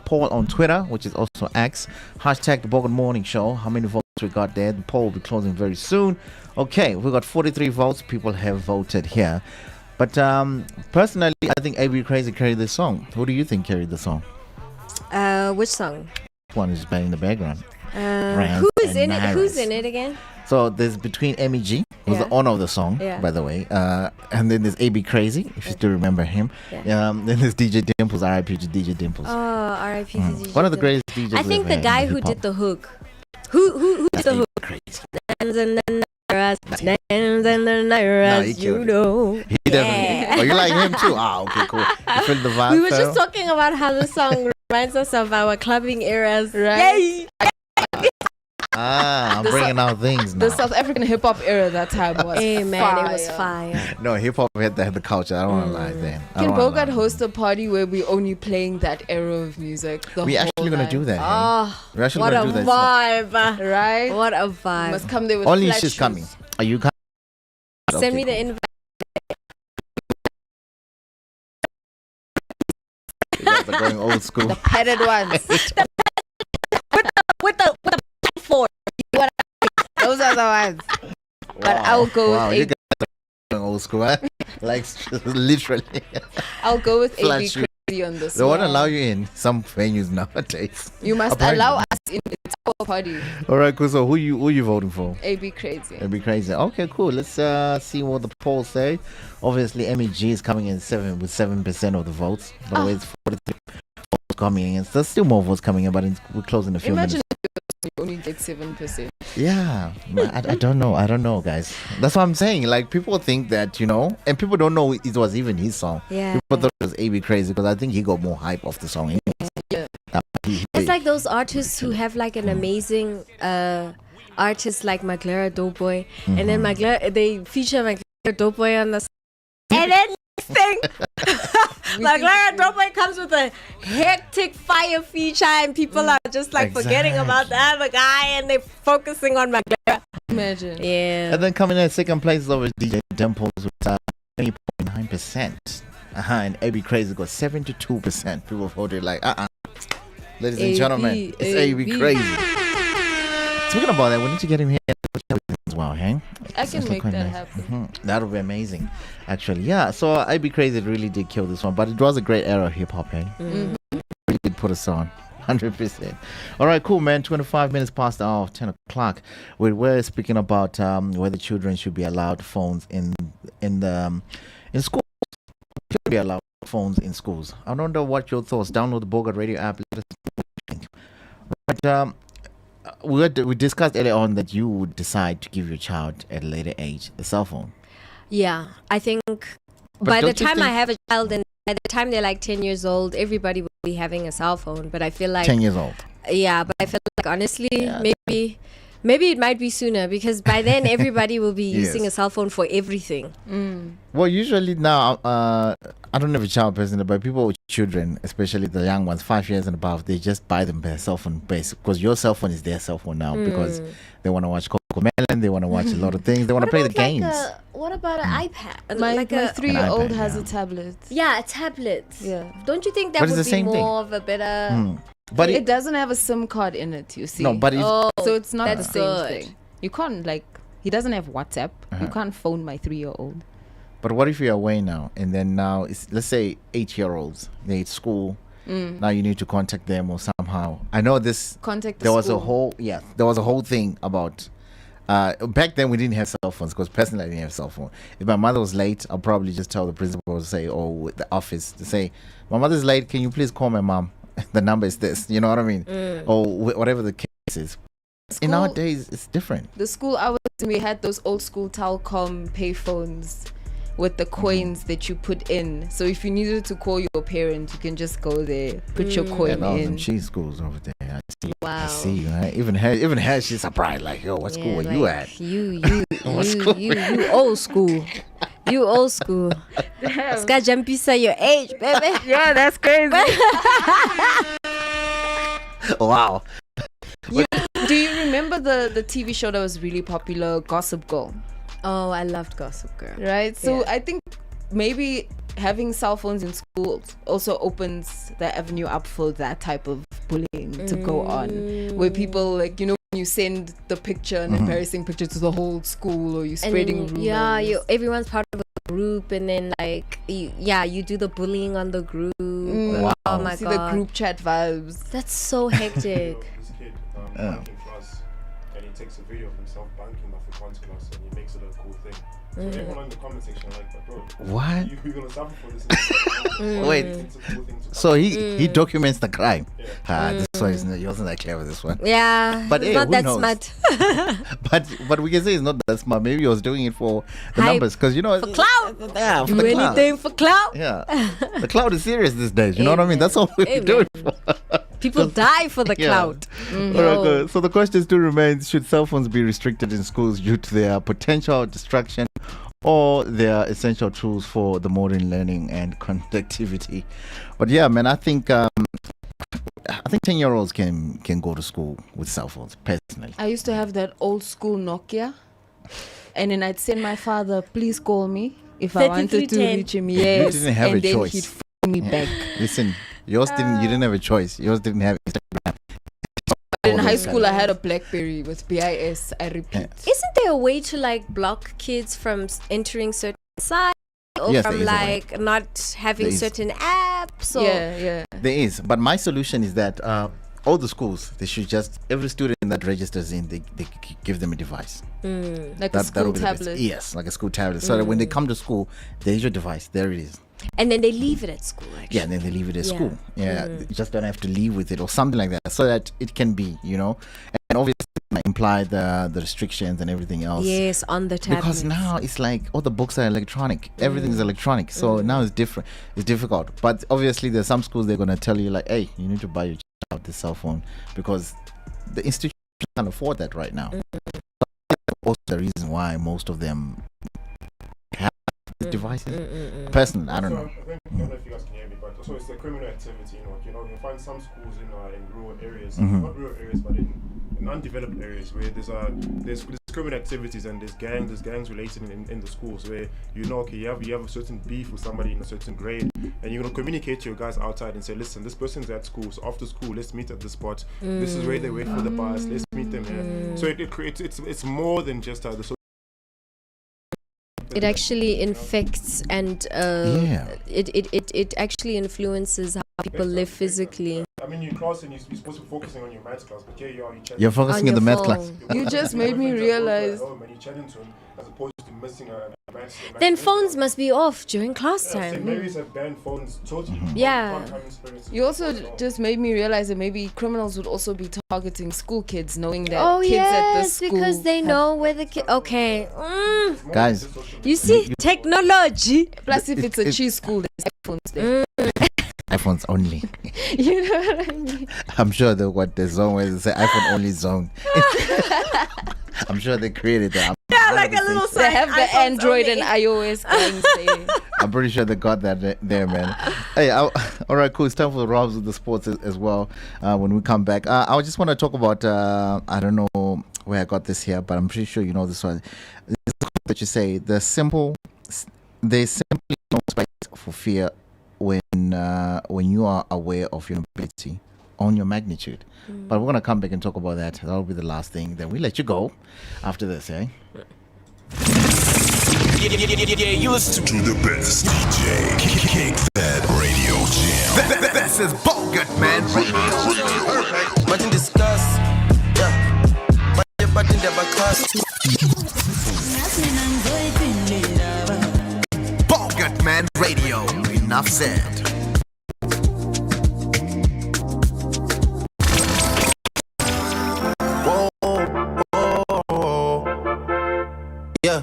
poll on Twitter, which is also X, hashtag the Bogan Morning Show. How many votes we got there? The poll will be closing very soon. Okay, we got 43 votes. People have voted here. But personally, I think AB Crazy carried this song. Who do you think carried the song? Which song? One is playing in the background. Who's in it? Who's in it again? So there's between MEG, who's the owner of the song, by the way, and then there's AB Crazy, if you still remember him. Then there's DJ Dimples, RIP to DJ Dimples. Oh, RIP to DJ. One of the greatest DJs. I think the guy who did the hook. Who did the hook? Crazy. No, you know. He definitely. Oh, you like him too? Ah, okay, cool. You feel the vibe. We were just talking about how the song reminds us of our clubbing eras, right? Yay! I'm bringing out things now. The South African hip hop era that time was Hey man, fire. it was fire. No, hip hop had the culture. I don't want to lie then. Can Bogart host a party where we only playing that era of music? We're actually going to do that. Oh, We're actually what a going to do that. vibe. Right? What a You vibe. must come there with Only flat she's shoes. coming. Are you coming? Send me the invite. You guys are going old school. The padded ones. With the platform. Those are the ones. But I'll go Wow, you with guys are going old school, huh? Like, literally. I'll go with Flat AB shoes. Crazy on this They won't one. allow you in some venues nowadays. You must Apparently. allow us in. It's our party. All right, cool. So who you voting for? AB Crazy. It'd be crazy. Okay, cool. Let's see what the poll say. Obviously, MEG is coming in with 7% of the votes. By the way, it's 43 votes coming in. There's still more votes coming in, but we're closing a few Imagine minutes. if you only get 7%. Yeah, I don't know, guys. That's what I'm saying. Like, people think that, you know, and people don't know it was even his song. Yeah. People thought it was AB Crazy because I think he got more hype off the song. Yeah. It's like those artists who have like an amazing artist like Maglera Doughboy, and then they feature Maglera Doughboy on the and then next thing Maglera Doughboy comes with a hectic fire feature and people are just like forgetting about the other guy and they're focusing on Maglera. Imagine. Yeah. And then coming in second place is always DJ Dimples with 20.9%. And AB Crazy got 72%. People voted like, Ladies and gentlemen, it's AB Crazy. Speaking about that, we need to get him here as well, hey? I can make that happen. That would be amazing, actually. Yeah, so AB Crazy really did kill this one, but it was a great era of hip hop, hey? Really did put us on. 100%. All right, cool, man. 25 minutes past the hour of 10 o'clock. We're speaking about whether children should be allowed phones in schools. Should be allowed phones in schools. I don't know what your thoughts. Download the Bogart Radio app. Let us know what you think. But we discussed earlier on that you would decide to give your child at a later age a cell phone. Yeah, I think by the time I have a child and by the time they're like 10 years old, everybody will be having a cell phone. But I feel like 10 years old. Yeah, but I feel like honestly, maybe it might be sooner because by then everybody will be using a cell phone for everything. Well, usually now, I don't have a child personally, but people with children, especially the young ones, 5 years and above, they just buy them their cell phone base because your cell phone is their cell phone now because they want to watch Cocomelon, they want to watch a lot of things, they want to play the games. What about an iPad? My like a 3-year-old iPad, has yeah. a tablet. Yeah, a tablet. Yeah. Don't you think that But it's would the be same thing. more of a better... But it doesn't have a SIM card in it, you see. No, but it's, so it's not the that's same good. thing. You can't he doesn't have WhatsApp. You can't phone my 3-year-old. but what if you're away now and then now it's, let's say 8-year-olds, they're at school. Now you need to contact them or somehow. I know this. Contact the There was school. there was a whole thing about. Back then we didn't have cell phones because personally I didn't have a cell phone. If my mother was late, I'll probably just tell the principal to say, or the office to say, my mother's late. Can you please call my mom? The number is this. You know what I mean? Or whatever the case is. In our days, it's different. The school I was in, we had those old school Telcom payphones with the coins that you put in. So if you needed to call your parent, you can just go there, put your coin All them in. cheese schools over there. I see. Wow. I see. Right? Even her, she's surprised. Like, yo, what school are you at? You You old school. You old school. Ska Jampisa your age, baby. Yeah, that's crazy. Wow. Do you remember the TV show that was really popular, Gossip Girl? Oh, I loved Gossip Girl. Right? So Yeah. I think maybe having cell phones in school also opens the avenue up for that type of bullying to go on, where people, like, you know, when you send the picture, an embarrassing picture to the whole school, or you spreading rumors. Yeah, everyone's part of a group, and then like you do the bullying on the group. Wow. Oh my See god, the group chat vibes. that's so hectic. This kid bunking class, and he takes a video of himself bunking off a class, and he makes it a cool thing. So everyone in the comment section like, but bro, What? you're gonna suffer for this. Wait. It's a cool thing to So he documents the crime. Yeah. This one he wasn't that clever. This one. Yeah, But it's hey, not who that knows? smart. But we can say it's not that smart. Maybe he was doing it for the Hype. numbers, because you know, For clout. yeah, for Do the clout. anything for clout. Yeah, the cloud is serious these days. You know what I mean? Amen. That's all we're Amen. doing for. People die for the Yeah. clout. All right, good. So the question still remains: should cell phones be restricted in schools due to their potential distraction, or their essential tools for the modern learning and connectivity? But yeah, man, I think 10-year-olds can go to school with cell phones. Personally, I used to have that old school Nokia, and then I'd send my father, please call me if I wanted to 3310. reach him. Yes, didn't have and a then choice. he'd phone me back. listen, yours didn't. You didn't have a choice. Yours didn't have Instagram. In high school, I had a BlackBerry with BIS. I repeat. Isn't there a way to like block kids from entering certain sites, or Yes, there from is a way. like not having There is. certain apps? Or Yeah. There is, but my solution is that all the schools, they should just, every student that registers in, they give them a device. Like a school that'll be the best. tablet. Yes, like a school tablet. So that when they come to school, there's your device. There it is. And then they leave it at school. Actually. Yeah, and then they leave it at Yeah. school. Yeah, you just don't have to leave with it or something like that, so that it can be, you know. And obviously, imply the restrictions and everything else. Yes, on the tablet. Because now it's like all the books are electronic. Everything is electronic. So now it's different. It's difficult. But obviously, there's some schools they're gonna tell you like, hey, you need to buy your child this cell phone because the institution can't afford that right now. That's also the reason why most of them have these devices. Personally, I don't know. I don't know if you guys can hear me, but also it's a criminal activity. You know, you find some schools in rural areas, not rural areas, but in undeveloped areas where there's criminal activities and there's gangs related in the schools where okay, you have a certain beef with somebody in a certain grade, and you're gonna communicate to your guys outside and say, listen, this person's at school, so after school let's meet at the spot. This is where they wait for the bus. Let's meet them here. So it creates it's more than just the social. It actually infects and it actually influences how people live physically. I mean, you're in class and you're supposed to be focusing on your maths class, but here you are, You're focusing On in the your math class. phone. You just made me realize. And you're chatting to him as opposed to missing a maths. Then phones must be off during class So time. maybe it's a ban phones totally. Yeah. You also just made me realize that maybe criminals would also be targeting school kids, knowing that Oh kids at this yes, school because they have- know where the kid. Okay, Guys, you see technology. Plus, if it's a cheese school, there's iPhones there. iPhones only. You know what I mean? I'm sure they got the zone where they say iPhone only zone. I'm sure they created that. Yeah, like a little They have the iPhones Android only. and iOS gangs there. I'm pretty sure they got that there, man. Hey, all right, cool. It's time for Robs with the sports as well. When we come back, I just want to talk about. I don't know where I got this here, but I'm pretty sure you know this one. This is the quote that you say: there's simply no space for fear when you are aware of your ability on your magnitude. But we're gonna come back and talk about that. That'll be the last thing. Then we let you go after this, eh? Yeah, you listen to the best DJ. Kick that radio jam. This is Bongi, man. But in discuss, yeah. But in the class. Bongi, man. Radio. Enough said. Yeah.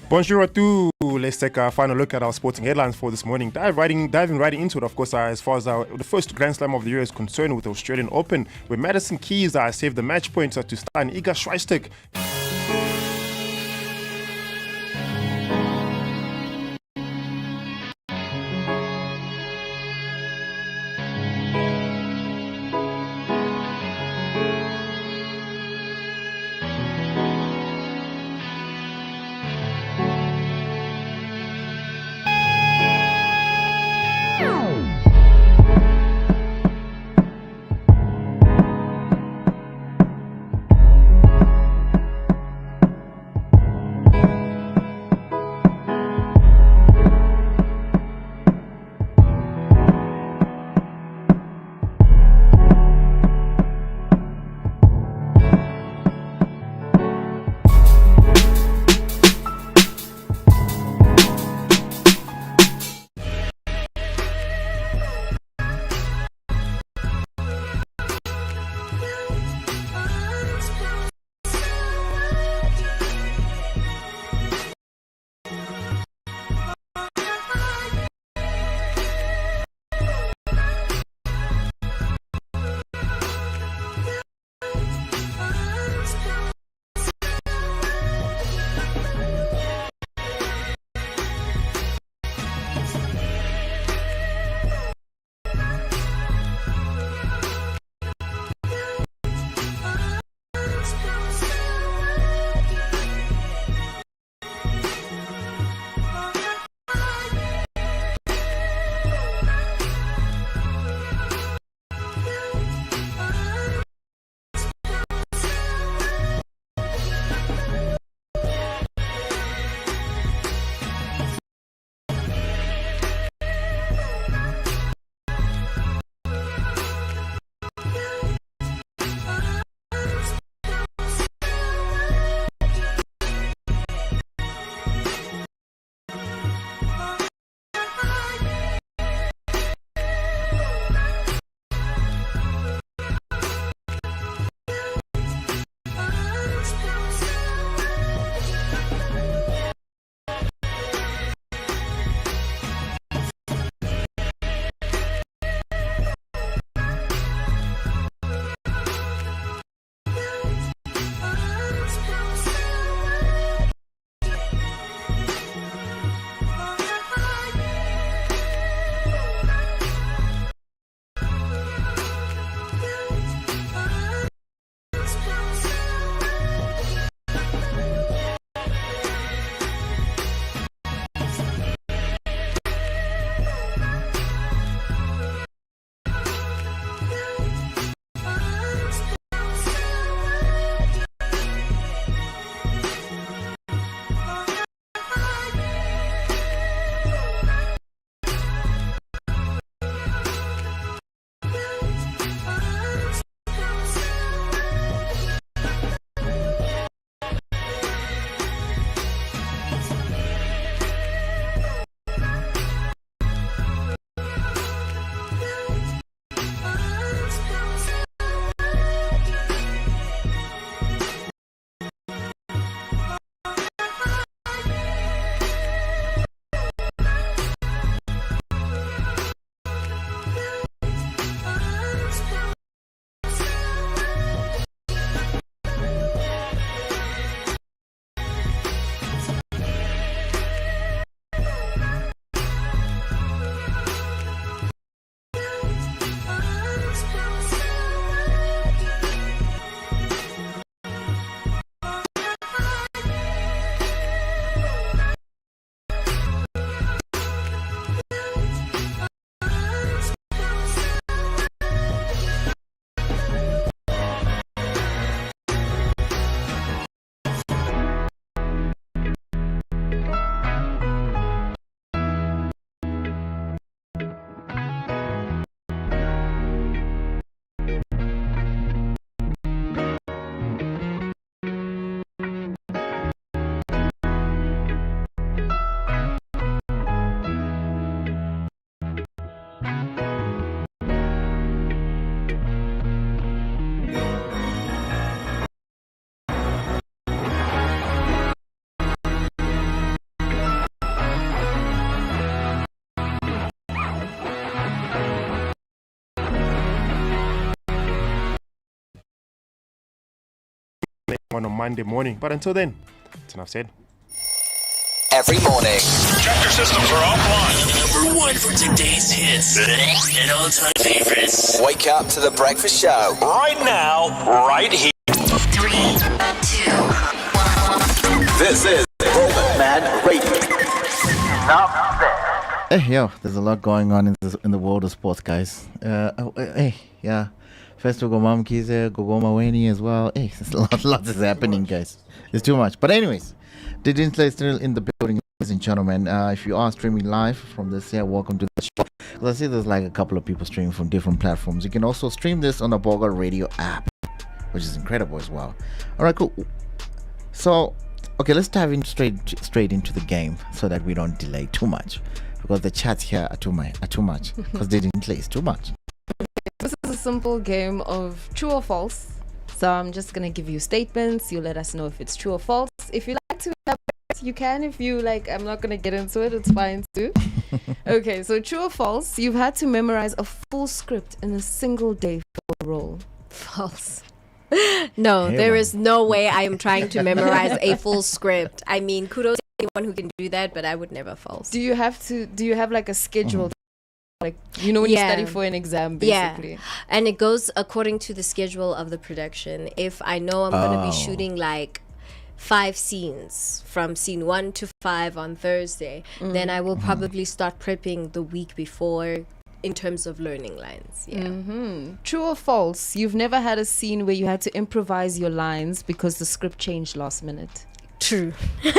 Bonjour à tous. let's take a final look at our sporting headlines for this morning. Diving right into it, of course, as far as the first Grand Slam of the year is concerned with the Australian Open, where Madison Keys saved the match point to Stan Iga Swiatek. on a Monday morning. But until then, it's enough said. Every morning. Check your systems are offline. Number one for today's hits and all-time favorites. Wake up to the breakfast show. Right now, right here. 3, 2, 1. This is Man Radio. Hey, yo, there's a lot going on in the world of sports, guys. Hey, yeah. First we go Mom Kize, go Maweni as well. Hey, there's lots is happening, guys. It's too much. But anyways, Didintle is still in the building, ladies and gentlemen. If you are streaming live from this here, welcome to the show. Because I see there's like a couple of people streaming from different platforms. You can also stream this on the Bongi Radio app, which is incredible as well. All right, cool. So, okay, let's dive in straight into the game so that we don't delay too much. Because the chats here are too much. Because Didintle is too much. This is a simple game of true or false. So I'm just going to give you statements. You let us know if it's true or false. If you like to elaborate, you can. If you like, I'm not going to get into it. It's fine too. Okay, so true or false, you've had to memorize a full script in a single day for a role. False. No, Hey, there man. is no way I am trying to memorize a full script. I mean, kudos to anyone who can do that, but I would never false. Do you have like a schedule? Like, you know, when you study for an exam, basically. Yeah, and it goes according to the schedule of the production. If I know I'm going to be shooting like 5 scenes from scene 1 to 5 on Thursday, then I will probably start prepping the week before in terms of learning lines. Yeah. True or false, you've never had a scene where you had to improvise your lines because the script changed last minute? True. Okay.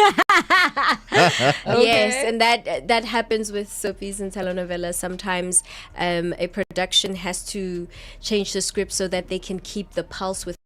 Yes, and that happens with soapies and telenovelas. Sometimes a production has to change the script so that they can keep the pulse with.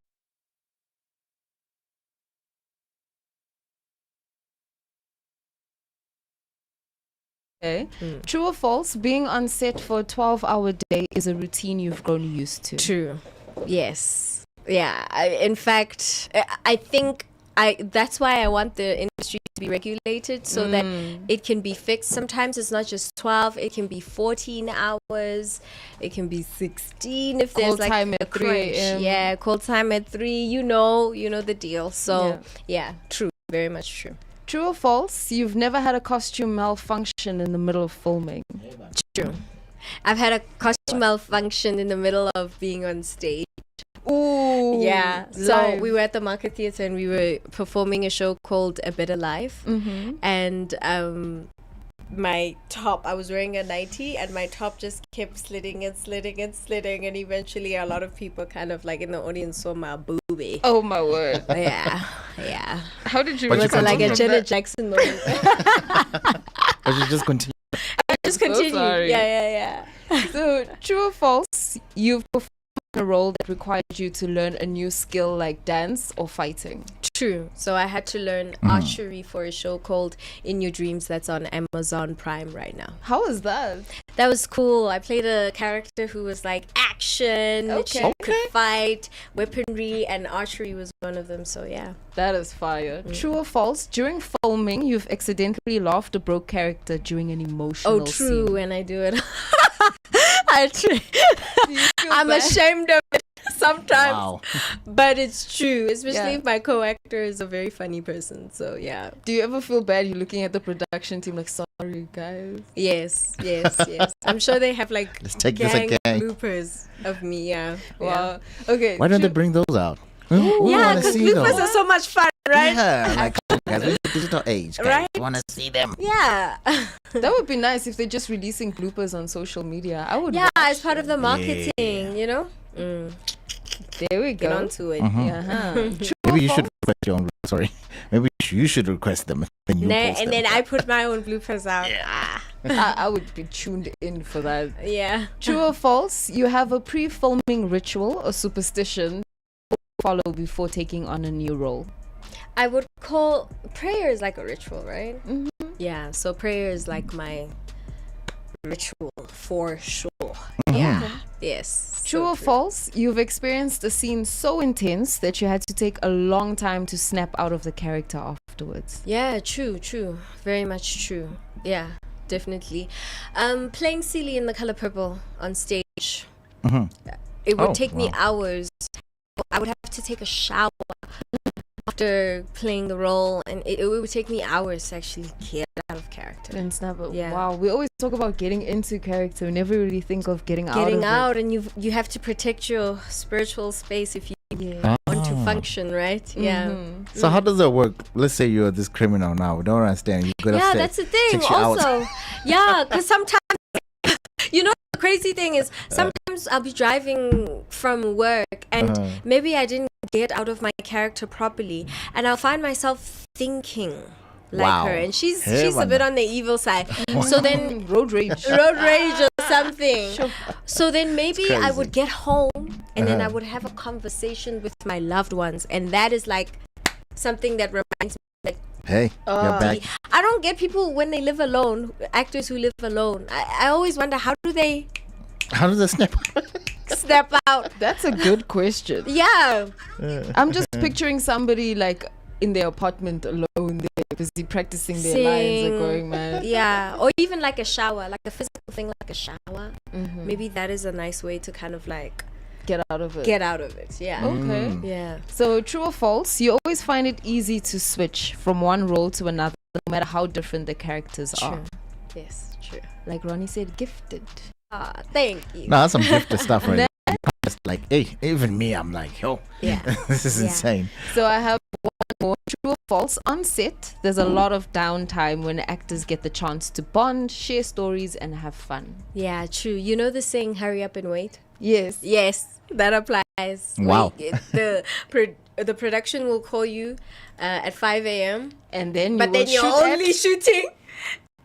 Okay. True or false, being on set for a 12-hour day is a routine you've grown used to? True. Yes. Yeah. In fact, I think that's why I want the industry to be regulated so that it can be fixed. Sometimes it's not just 12, it can be 14 hours, it can be 16 if there's Call like time a at 3 crunch. a.m. Yeah, call time at 3, you know the deal. So yeah, true, very much true. True or false, you've never had a costume malfunction in the middle of filming? True. I've had a costume malfunction in the middle of being on stage. Ooh. Yeah. So we were at the Market Theatre and we were performing a show called A Better Life. And my top, I was wearing a nightie and my top just kept slitting and eventually a lot of people kind of like in the audience saw my boobie. Oh my word. Yeah. How did you But you It was like a continue. Janet Jackson moment. But you just continue. Just so continue. sorry. Yeah. So, true or false, you've performed a role that required you to learn a new skill like dance or fighting? True. So I had to learn archery for a show called In Your Dreams that's on Amazon Prime right now. How is that? That was cool. I played a character who was like action, Okay. she could fight, weaponry, and archery was one of them. So yeah. That is fire. True or false, during filming, you've accidentally laughed a broke character during an emotional Oh, true. scene. And I do it. Do you feel I'm bad? ashamed of it sometimes, Wow. but it's true. Especially Yeah. if my co-actor is a very funny person. So yeah. Do you ever feel bad you're looking at the production team like, sorry guys? Yes. I'm sure they have like Let's take this gang again. bloopers of me. Yeah. Wow. Okay. Why don't they true- bring those out? We Yeah, wanna because see bloopers those. are so much fun, right? Yeah, like guys, we're in the digital age. Guys. Right? We want to see them. Yeah. That would be nice if they're just releasing bloopers on social media. I would Yeah, watch as part of the marketing, you know? There we Get go. onto it. Uh-huh. Maybe you should request your own. Sorry, maybe you should request them. Then you post And them. then I put my own bloopers out. I would be tuned in for that. Yeah. True or false, you have a pre-filming ritual or superstition to follow before taking on a new role? I would call prayer is like a ritual, right? Yeah, so prayer is like my ritual for sure. Yeah. Yes. True so or false, you've experienced a scene so intense that you had to take a long time to snap out of the character afterwards? Yeah, true. Very much true. Yeah, definitely. Playing Celie in The Color Purple on stage. It would take me hours. I would have to take a shower after playing the role, and it would take me hours to actually get out of character. And snap it. Yeah. Wow, we always talk about getting into character. We never really think of getting out. Getting of out, it. and you have to protect your spiritual space if you Yeah. want to function, right? Yeah. Mm-hmm. So how does that work? Let's say you're this criminal now. We don't understand. You're gonna Yeah, say, that's the thing. takes you out. Also, yeah, because sometimes, the crazy thing is sometimes I'll be driving from work and maybe I didn't get out of my character properly, and I'll find myself thinking like Wow. her, and she's Hey, a bit on the evil side. So then Road rage. road rage or something. So then maybe I crazy. would get home and then I would have a conversation with my loved ones, and that is like something that reminds me. Like, Hey, you're back. I don't get people when they live alone, actors who live alone. I always wonder, how do they How does that snap? step out? That's a good question. Yeah. I'm just picturing somebody like in their apartment alone, they're busy practicing their lines or going mad. Yeah. Or even like a shower, like a physical thing like a shower. Maybe that is a nice way to kind of like Get out of it. get out of it. Yeah. Okay. Yeah. So, true or false, you always find it easy to switch from one role to another, no matter how different the characters are. True. Yes, true. Like Ronnie said, gifted. Ah, thank you. No, that's some gifted stuff right there. Just like, hey, even me, I'm like, yo, Yeah. this is Yeah. insane. So, I have one more. True or false, on set, there's a lot of downtime when actors get the chance to bond, share stories, and have fun. Yeah, true. You know the saying, hurry up and wait? Yes. Yes, that applies. Wow. The production will call you at 5 a.m. And then But then you're only shooting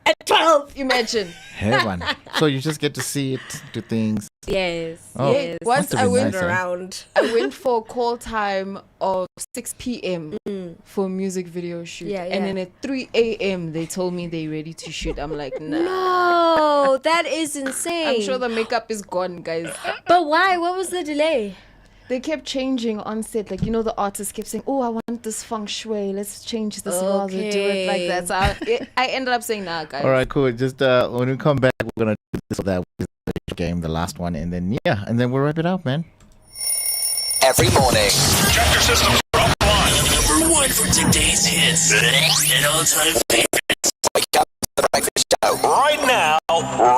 at 12. Imagine. Hey, man. So you just get to see it, do things. Yes. Oh. Yes. Once Must have I been went nice, eh? around. I went for a call time of 6 p.m. for a music video shoot. Yeah, And yeah. then at 3 a.m. they told me they're ready to shoot. I'm like, nah. No, that is insane. I'm sure the makeup is gone, guys. But why? What was the delay? They kept changing on set. Like, the artist kept saying, oh, I want this feng shui. Let's change this vase or do it like that. So I ended up saying, nah, guys. All right, cool. Just when we come back, we're going to do this or that game, the last one. And then, we'll wrap it up, man. Every morning. Check your systems for offline. Number one for today's hits and all-time favorites. Wake up to the breakfast show. Right now,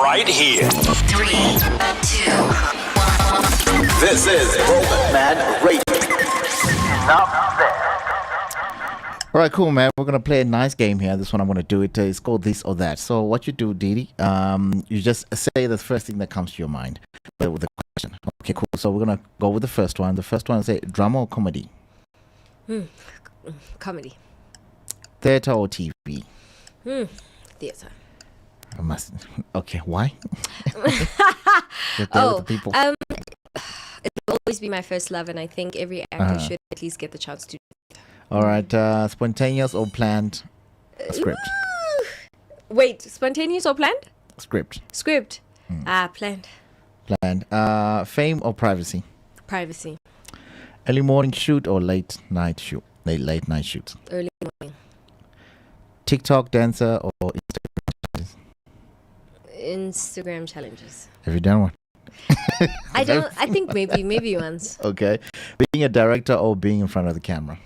right here. 3, 2, 1. This is Man Radio. All right, cool, man. We're going to play a nice game here. This one I'm going to do it. It's called This or That. So what you do, Didi, you just say the first thing that comes to your mind with the question. Okay, cool. So we're going to go with the first one. The first one is drama or comedy? Comedy. Theater or TV? Theater. I must. Okay, why? You're there with the people. It will always be my first love, and I think every actor should at least get the chance to. All right, spontaneous or planned script? Wait, spontaneous or planned? Script. Script. Planned. Planned. Fame or privacy? Privacy. Early morning shoot or late night shoot? Late night shoot. Early morning. TikTok dancer or Instagram challenges. have you done one? I think maybe once. Okay. Being a director or being in front of the camera?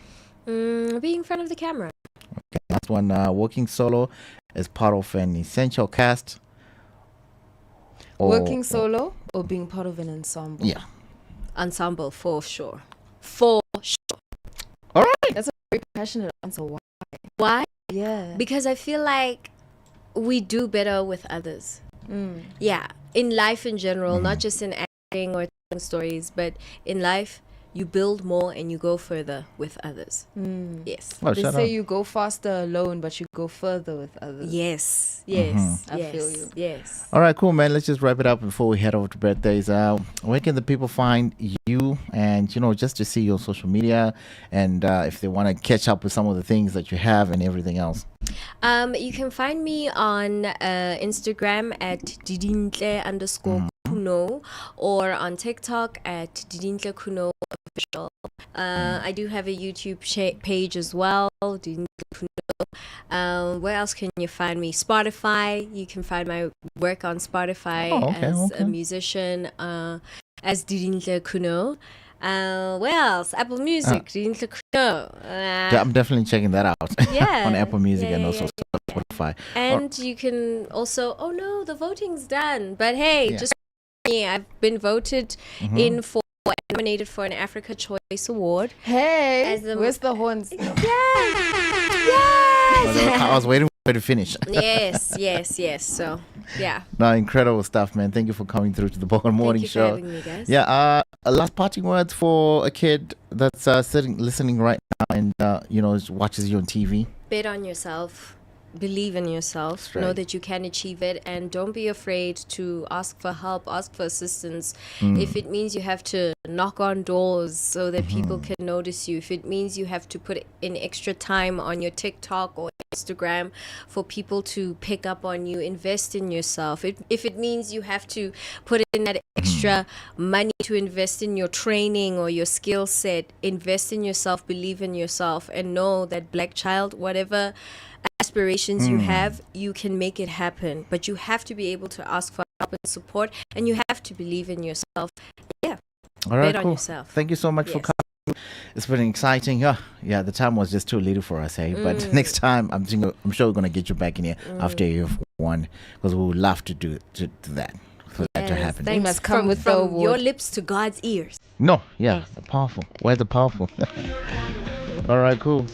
Being in front of the camera. Okay. Last one. Working solo as part of an essential cast. Working solo or being part of an ensemble? Yeah. Ensemble, for sure. For sure. All right. That's a very passionate answer. Why? Yeah. Because I feel like we do better with others. Yeah. In life in general, not just in acting or telling stories, but in life, you build more and you go further with others. Yes. Oh, They shut say up. you go faster alone, but you go further with others. Yes. Yes. I feel you. Yes. All right, cool, man. Let's just wrap it up before we head over to birthdays. Where can the people find you and, just to see your social media and if they want to catch up with some of the things that you have and everything else? You can find me on Instagram at Didintle_Khunou or on TikTok at Didintle Khunou official. I do have a YouTube page as well, Didintle Khunou. Where else can you find me? Spotify. You can find my work on Spotify as a musician, as Didintle Khunou. Where else? Apple Music, Didintle Khunou. Yeah, I'm definitely checking that out. Yeah. On Apple Music Yeah, and yeah, also yeah, Spotify. And you can also, oh no, the voting's done. But hey, Yeah. just me, I've been voted in for, nominated for an Africa Choice Award. Hey, As the- where's the horns? Yes! Yes! I was waiting for it to finish. yes. So, yeah. No, incredible stuff, man. Thank you for coming through to the Bongi Morning you for Show. having me, guys. Yeah, last parting words for a kid that's listening right now and watches you on TV. Bet on yourself. Believe in yourself. That's right. Know that you can achieve it, and don't be afraid to ask for help, ask for assistance. If it means you have to knock on doors so that people can notice you, if it means you have to put in extra time on your TikTok or Instagram for people to pick up on you, invest in yourself. If it means you have to put in that extra money to invest in your training or your skill set, invest in yourself, believe in yourself, and know that black child, whatever aspirations you have, you can make it happen. But you have to be able to ask for help and support, and you have to believe in yourself. Yeah. All right, Bet on cool. yourself. Thank you so much for Yes. coming. It's been exciting. Yeah, the time was just too little for us, hey. But next time, I'm sure we're gonna get you back in here after you've won, because we would love to do that for that to Yes, happen. thanks. must come with the from award. your lips to God's ears. No, yeah, powerful. Where's the powerful? All right, cool.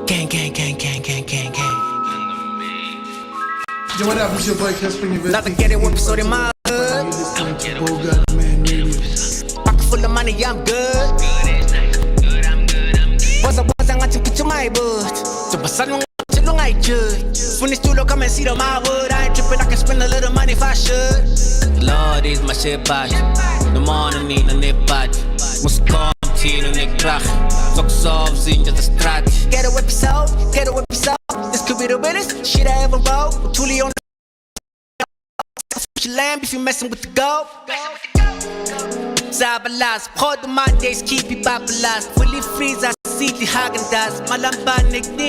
Gang, gang, gang, gang, gang, gang, gang. Yo, what up? It's your boy Casper Not to University. get it episode in my hood. You listening to Bogart Man Radio. Pocket full of money, I'm good. Was I took it to my boot. So, but son, to long I should. When it's too low, come and see the my wood. I ain't tripping, I can spend a little money if I should. Lord is my shit patch. The morning in the nip patch. Must come to the neck crack. Talk soft, in just a strat. Get a whip yourself, get a whip yourself. This could be the realest shit I ever wrote. Truly on the lamb if you messing with the goat. Zabalas, hold the Mondays, keep you babalas. Fully freeze, I sidli Häagen-Dazs, malampanik